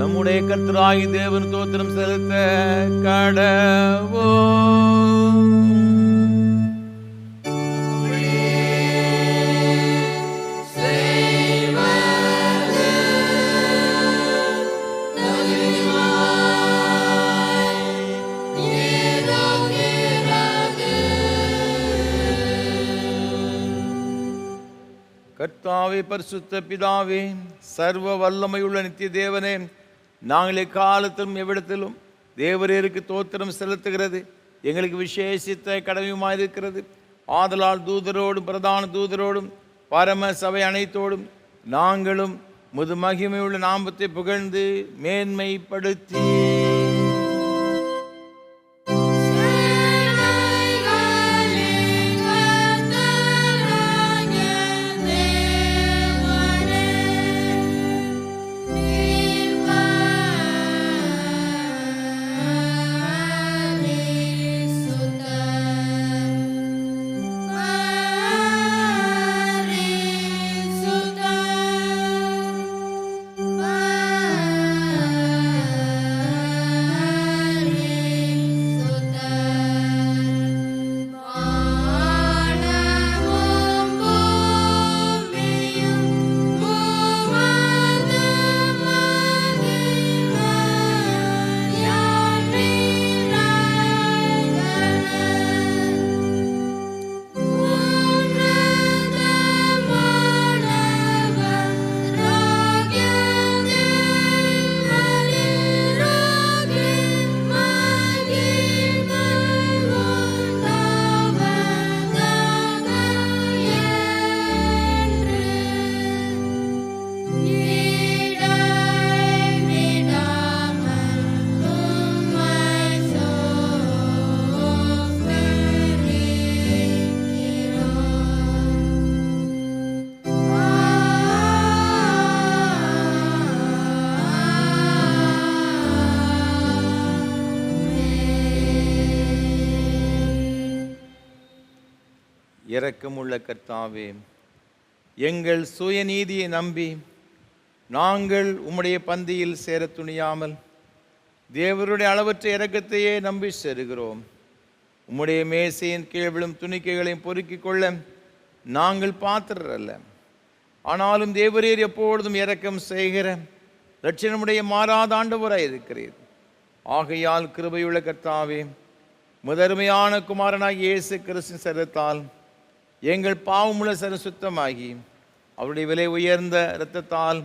நம்முடைய கர்த்தராகிய தேவன் ஸ்தோத்திரம் செலுத்த கடவோம். கர்த்தாவே, பரிசுத்த பிதாவே, சர்வ வல்லமையுள்ள நித்திய தேவனே, நாங்கள் எக்காலத்திலும் எவ்விடத்திலும் தேவரீருக்கு தோத்திரம் செலுத்துகிறது எங்களுக்கு விசேஷித்த கடமையுமாயிருக்கிறது. ஆதலால் தூதரோடும் பிரதான தூதரோடும் பரம சபை அனைத்தோடும் நாங்களும் முது மகிமையுள்ள நாமத்தை புகழ்ந்து மேன்மைப்படுத்தி இரக்கமுள்ள கர்த்தாவே, எங்கள் சுயநீதியை நம்பி நாங்கள் உம்முடைய பந்தியில் சேர துணியாமல் தேவருடைய அளவற்ற இரக்கத்தையே நம்பி சேருகிறோம். உம்முடைய மேசையின் கீழ் விழும் துணிக்கைகளையும் பொறுக்கிக் கொள்ள நாங்கள் பாத்திரர் அல்ல. ஆனாலும் தேவரீர் எப்பொழுதும் இரக்கம் செய்கிற லட்சணமுடைய மாறாத ஆண்டவராய் இருக்கிறீர். ஆகையால் கிருபையுள்ள கர்த்தாவே, முதன்மையான குமாரனாகிய இயேசு கிறிஸ்துவின் சரீரத்தால் எங்கள் பாவமுள்ள சுத்தமாகி அவருடைய விலை உயர்ந்த இரத்தத்தால்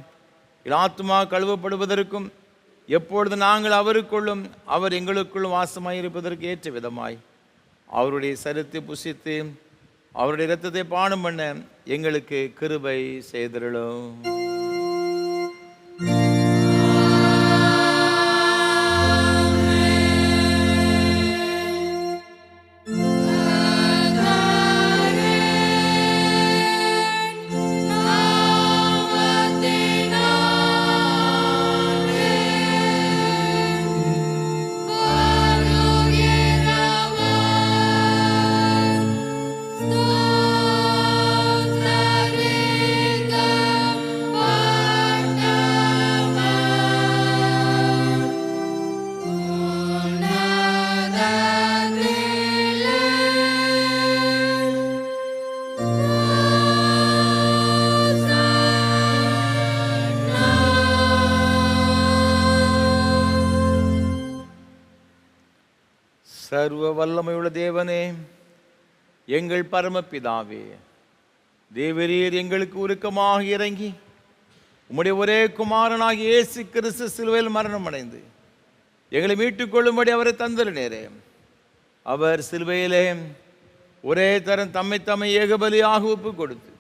ஆத்துமா கழுவப்படுவதற்கும் எப்பொழுது நாங்கள் அவருக்குள்ளும் அவர் எங்களுக்குள்ளும் வாசமாயிருப்பதற்கு ஏற்ற விதமாய் அவருடைய சரீரத்தை புசித்து அவருடைய இரத்தத்தை பானம் பண்ண எங்களுக்கு கிருபை செய்தருளும். சர்வ வல்லமையுள்ள தேவனே, எங்கள் பரமபிதாவே, தேவரீர் எங்களுக்கு உருக்கமாக இறங்கி உம்முடைய ஒரே குமாரனாகிய இயேசு கிறிஸ்து சிலுவையில் மரணம் அடைந்து எங்களை மீட்டுக் கொள்ளும்படி அவரை தந்தருளீரே. அவர் சிலுவையிலே ஒரே தரம் தம்மை ஏகபலியாக ஒப்பு கொடுத்து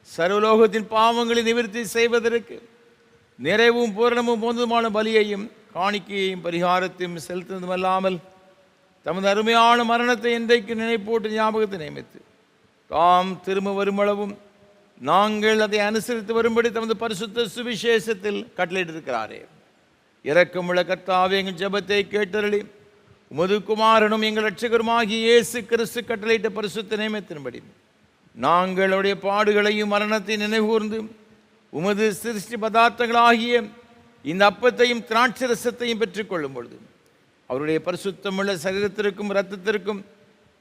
சர்வலோகத்தின் பாவங்களை நிவர்த்தி செய்வதற்கு நிறைவும் பூரணமும் போதுமான பலியையும் காணிக்கையையும் பரிகாரத்தையும் செலுத்துவதுமல்லாமல் தமது அருமையான மரணத்தை இன்றைக்கு நினைப்போட்டு ஞாபகத்தை நியமித்து தாம் திரும்ப வருமளவும் நாங்கள் அதை அனுசரித்து வரும்படி தமது பரிசுத்த சுவிசேஷத்தில் கட்டளையிட்டிருக்கிறாரே. இரக்கமுள்ள கர்த்தாவே, எங்கள் ஜெபத்தை கேட்டருளி உமது குமாரனும் எங்கள் இரட்சகருமாகிய இயேசு கிறிஸ்து கட்டளையிட்ட பரிசுத்த நியமத்தின்படி நாங்களுடைய பாடுகளையும் மரணத்தை நினைவுகூர்ந்து உமது சிருஷ்டி பதார்த்தங்களாகிய இந்த அப்பத்தையும் திராட்சரசத்தையும் பெற்றுக்கொள்ளும் பொழுது அவருடைய பரிசுத்தமுள்ள சரீரத்திற்கும் இரத்தத்திற்கும்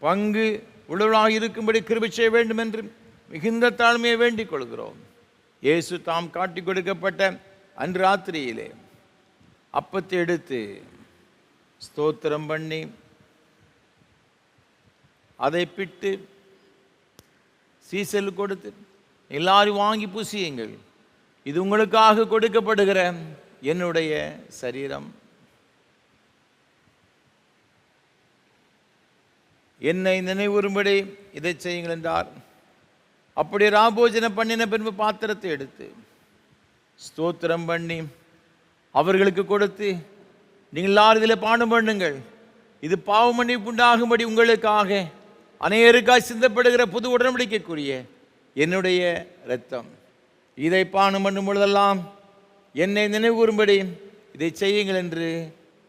பங்கு உள்ளவர்களாக இருக்கும்படி கிருபை செய்ய வேண்டும் என்று மிகுந்த தாழ்மையை வேண்டிக் கொள்கிறோம். இயேசு தாம் காட்டி கொடுக்கப்பட்ட அன்று ராத்திரியிலே அப்பத்தை எடுத்து ஸ்தோத்திரம் பண்ணி அதை பிட்டு சீசல் கொடுத்து எல்லாரும் வாங்கி புசியுங்கள், இது உங்களுக்காக கொடுக்கப்படுகிற என்னுடைய சரீரம், என்னை நினைவுறும்படி இதை செய்யுங்கள் என்றார். அப்படி ராபோஜனை பண்ணின பின்பு பாத்திரத்தை எடுத்து ஸ்தோத்திரம் பண்ணி அவர்களுக்கு கொடுத்து, நீங்கள் எல்லாரும் இதில் பானம் பண்ணுங்கள், இது பாவ மன்னிப்பு உண்டாகும்படி உங்களுக்காக அநேகருக்காய் சிந்தப்படுகிற புது உடன்படிக்கைக்குரிய என்னுடைய இரத்தம், இதை பானம் பண்ணும் பொழுதெல்லாம் என்னை நினைவுறும்படி இதை செய்யுங்கள் என்று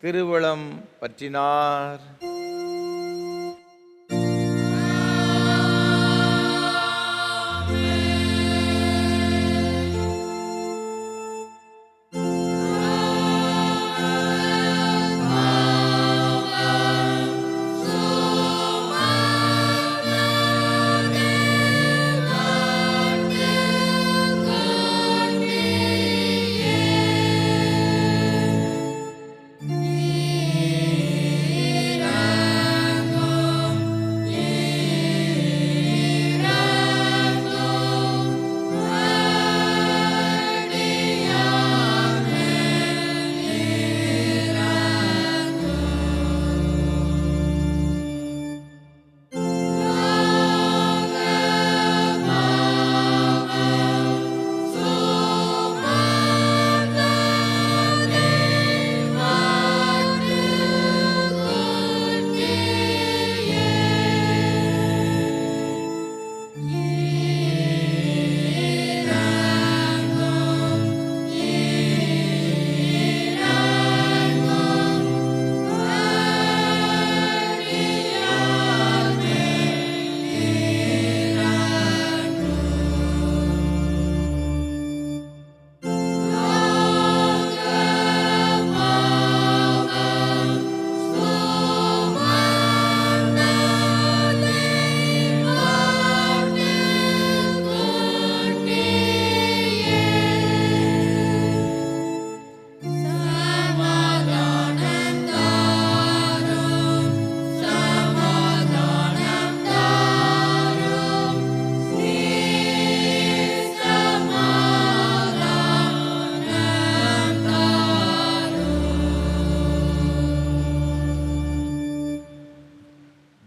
திருவளம் பற்றினார்.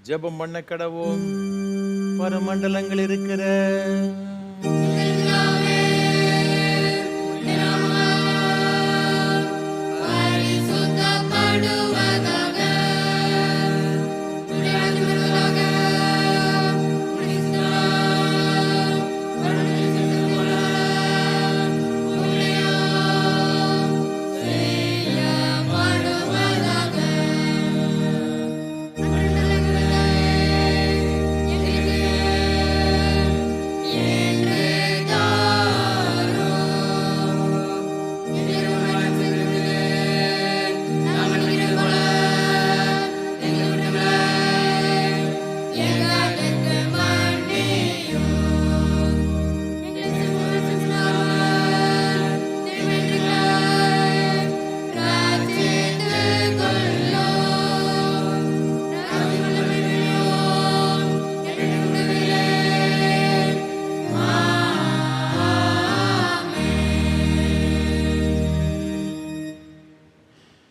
ஜெபம் பண்ண கடவோம். பரமண்டலங்கள் இருக்கிற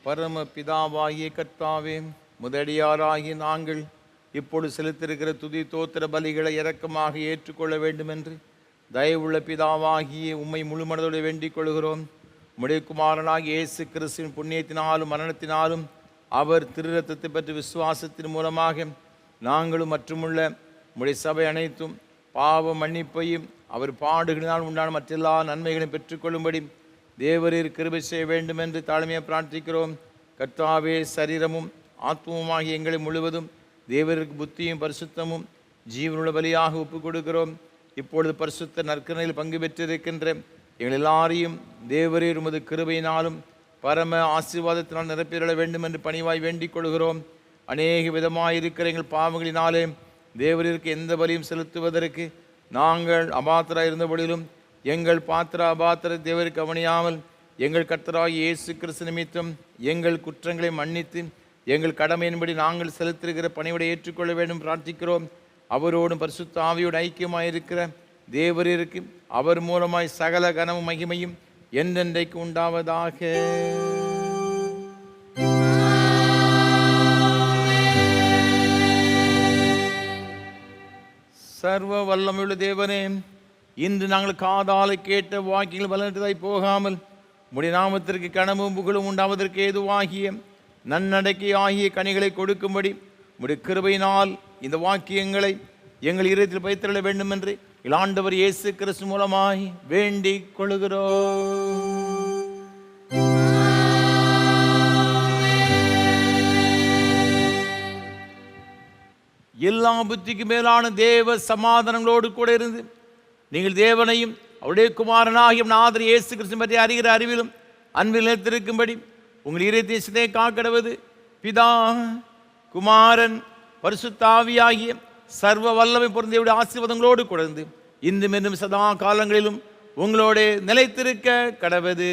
பரம பிதாவாகிய கர்த்தாவே, முதடியாராகிய நாங்கள் இப்பொழுது செலுத்திருக்கிற துதி தோத்திர பலிகளை இரக்கமாக ஏற்றுக்கொள்ள வேண்டும் என்று தயவுள்ள பிதாவாகிய உம்மை முழு மனதோடு வேண்டிக் கொள்கிறோம். உம்முடைய குமாரனாகிய இயேசு கிறிஸ்துவின் புண்ணியத்தினாலும் மரணத்தினாலும் அவர் திரு ரத்தத்தை பற்றி விசுவாசத்தின் மூலமாக நாங்களும் மற்றுமுள்ள உம்முடைய சபை அனைத்தும் பாவ மன்னிப்பையும் அவர் பாடுகளினால் உண்டான மற்றெல்லா நன்மைகளையும் பெற்றுக்கொள்ளும்படி தேவரீர் கிருபை செய்ய வேண்டும் என்று தாழ்மையை பிரார்த்திக்கிறோம். கர்த்தாவே, சரீரமும் ஆத்மவுமாகிய எங்களை முழுவதும் தேவருக்கு புத்தியும் பரிசுத்தமும் ஜீவனுள்ள பலியாக ஒப்புக் கொடுக்கிறோம். இப்பொழுது பரிசுத்த நற்கரணையில் பங்கு பெற்றிருக்கின்ற எங்கள் எல்லாரையும் தேவரீர் உமது கிருபையினாலும் பரம ஆசீர்வாதத்தினால் நிரப்பிட வேண்டும் என்று பணிவாய் வேண்டிக் கொள்கிறோம். அநேக விதமாயிருக்கிற எங்கள் பாவங்களினாலே தேவரீருக்கு எந்த பலியும் செலுத்துவதற்கு நாங்கள் அபாத்திரா இருந்தபடியிலும் எங்கள் பாத்திர அபாத்திர தேவருக்கு கவனியாமல் எங்கள் கர்த்தராகிய இயேசு கிறிஸ்து நிமித்தம் எங்கள் குற்றங்களை மன்னித்து எங்கள் கடமையின்படி நாங்கள் செலுத்திருக்கிற பணிவிடை ஏற்றுக்கொள்ள வேண்டும் பிரார்த்திக்கிறோம். அவரோடும் பரிசுத்த ஆவியோடு ஐக்கியமாயிருக்கிற தேவரீருக்கு அவர் மூலமாய் சகல கனமும் மகிமையும் என்றென்றைக்கு உண்டாவதாக. சர்வ வல்லமையுள்ள தேவனே, இன்று நாங்கள் காதாலை கேட்ட வாக்கியங்கள் பலனற்றதாய் போகாமல் உம்முடைய நாமத்திற்கு கனமும் புகழும் உண்டாவதற்கு ஏதுவாகிய நன்னடக்கை ஆகிய கனிகளை கொடுக்கும்படி உம்முடைய கிருபையினால் இந்த வாக்கியங்களை எங்கள் இதயத்தில் வைத்திருக்க வேண்டும் என்று ஆண்டவர் இயேசு கிறிஸ்து மூலமாய் வேண்டிக் கொள்கிறோம். எல்லா புத்திக்கு மேலான தேவ சமாதானங்களோடு கூட இருந்து நீங்கள் தேவனையும் அவருடைய குமாரனாகிய நாதர் இயேசு கிறிஸ்து பற்றி அறிகிற அறிவிலும் அன்பில் நிலைத்திருக்கும்படி உங்கள் இதயத்தை சிதை காக்கடவது பிதா குமாரன் பரிசுத்த ஆவியாகிய சர்வ வல்லமை பொருந்திய ஆசீர்வாதங்களோடு கொடுந்து இன்றும் என்றும் சதா காலங்களிலும் உங்களோட நிலைத்திருக்க கடவது.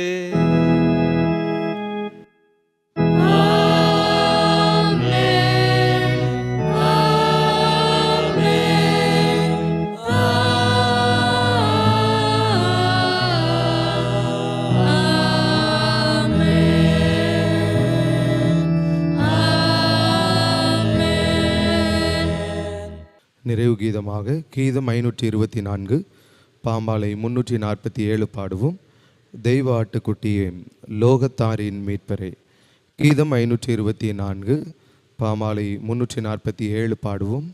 நிறைவு கீதமாக கீதம் 524 பாம்பாலை 347 பாடுவோம். தெய்வ ஆட்டுக்குட்டியே லோகத்தாரின் மீட்பரே. கீதம் 524 பாமாலை 347 பாடுவோம்.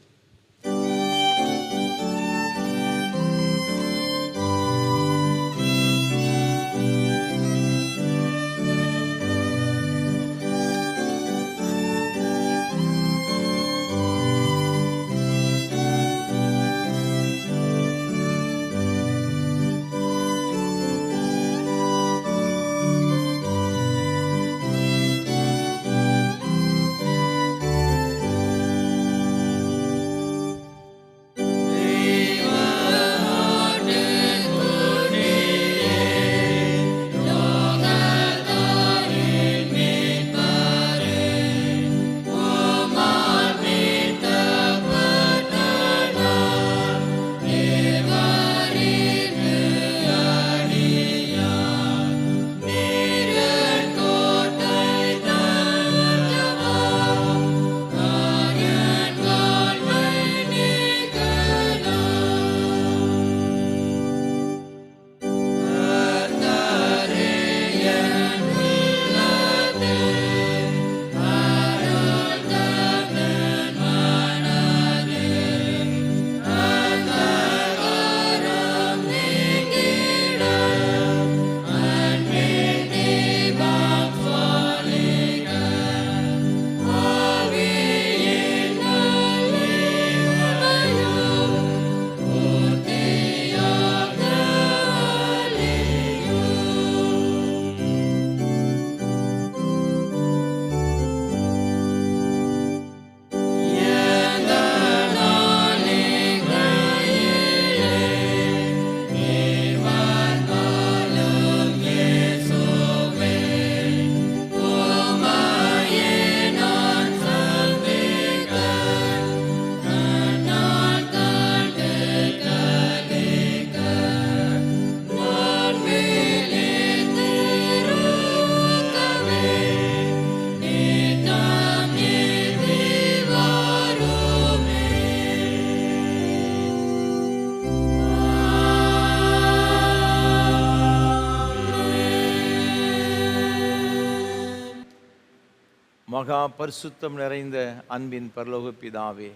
மகா பரிசுத்தம் நிறைந்த அன்பின் பரலோக பிதாவே,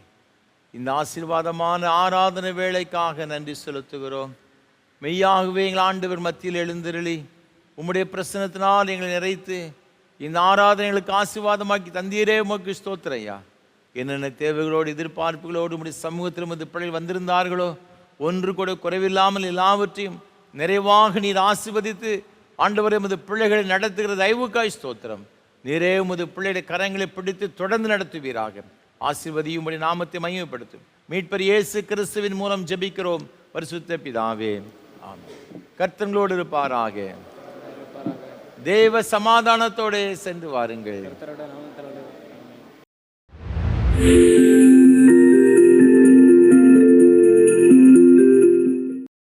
இந்த ஆசீர்வாதமான ஆராதனை வேளைக்காக நன்றி செலுத்துகிறோம். மெய்யாகவே எங்கள் ஆண்டவர் மத்தியில் எழுந்தருளி உம்முடைய பிரசன்னத்தினால் எங்களை நிறைத்து இந்த ஆராதனைகளுக்கு ஆசீர்வாதமாக்கி தந்தீரே, உமக்கு ஸ்தோத்திரம் ஐயா. என்னென்ன தேவைகளோடு எதிர்பார்ப்புகளோடு உம்முடைய சமூகத்தில் உமது பிள்ளைகள் வந்திருந்தார்களோ, ஒன்று கூட குறைவில்லாமல் எல்லாவற்றையும் நிறைவாக நீர் ஆசீர்வதித்து ஆண்டவரே உமது பிள்ளைகளை நடத்துகிற தயவுக்காய் ஸ்தோத்திரம். நீரே உமது பிள்ளைகளை கரங்களை பிடித்து தொடர்ந்து நடத்துவீராக. ஆசீர்வதியும் உம்முடைய நாமத்தை மகிமைப்படுத்தும். மீட்பர் இயேசு கிறிஸ்துவின் மூலம் ஜெபிக்கிறோம் பரிசுத்த பிதாவே, ஆமென். கர்த்தர்களோடு இருப்பாராக. தேவ சமாதானத்தோடு சென்று வாருங்கள்.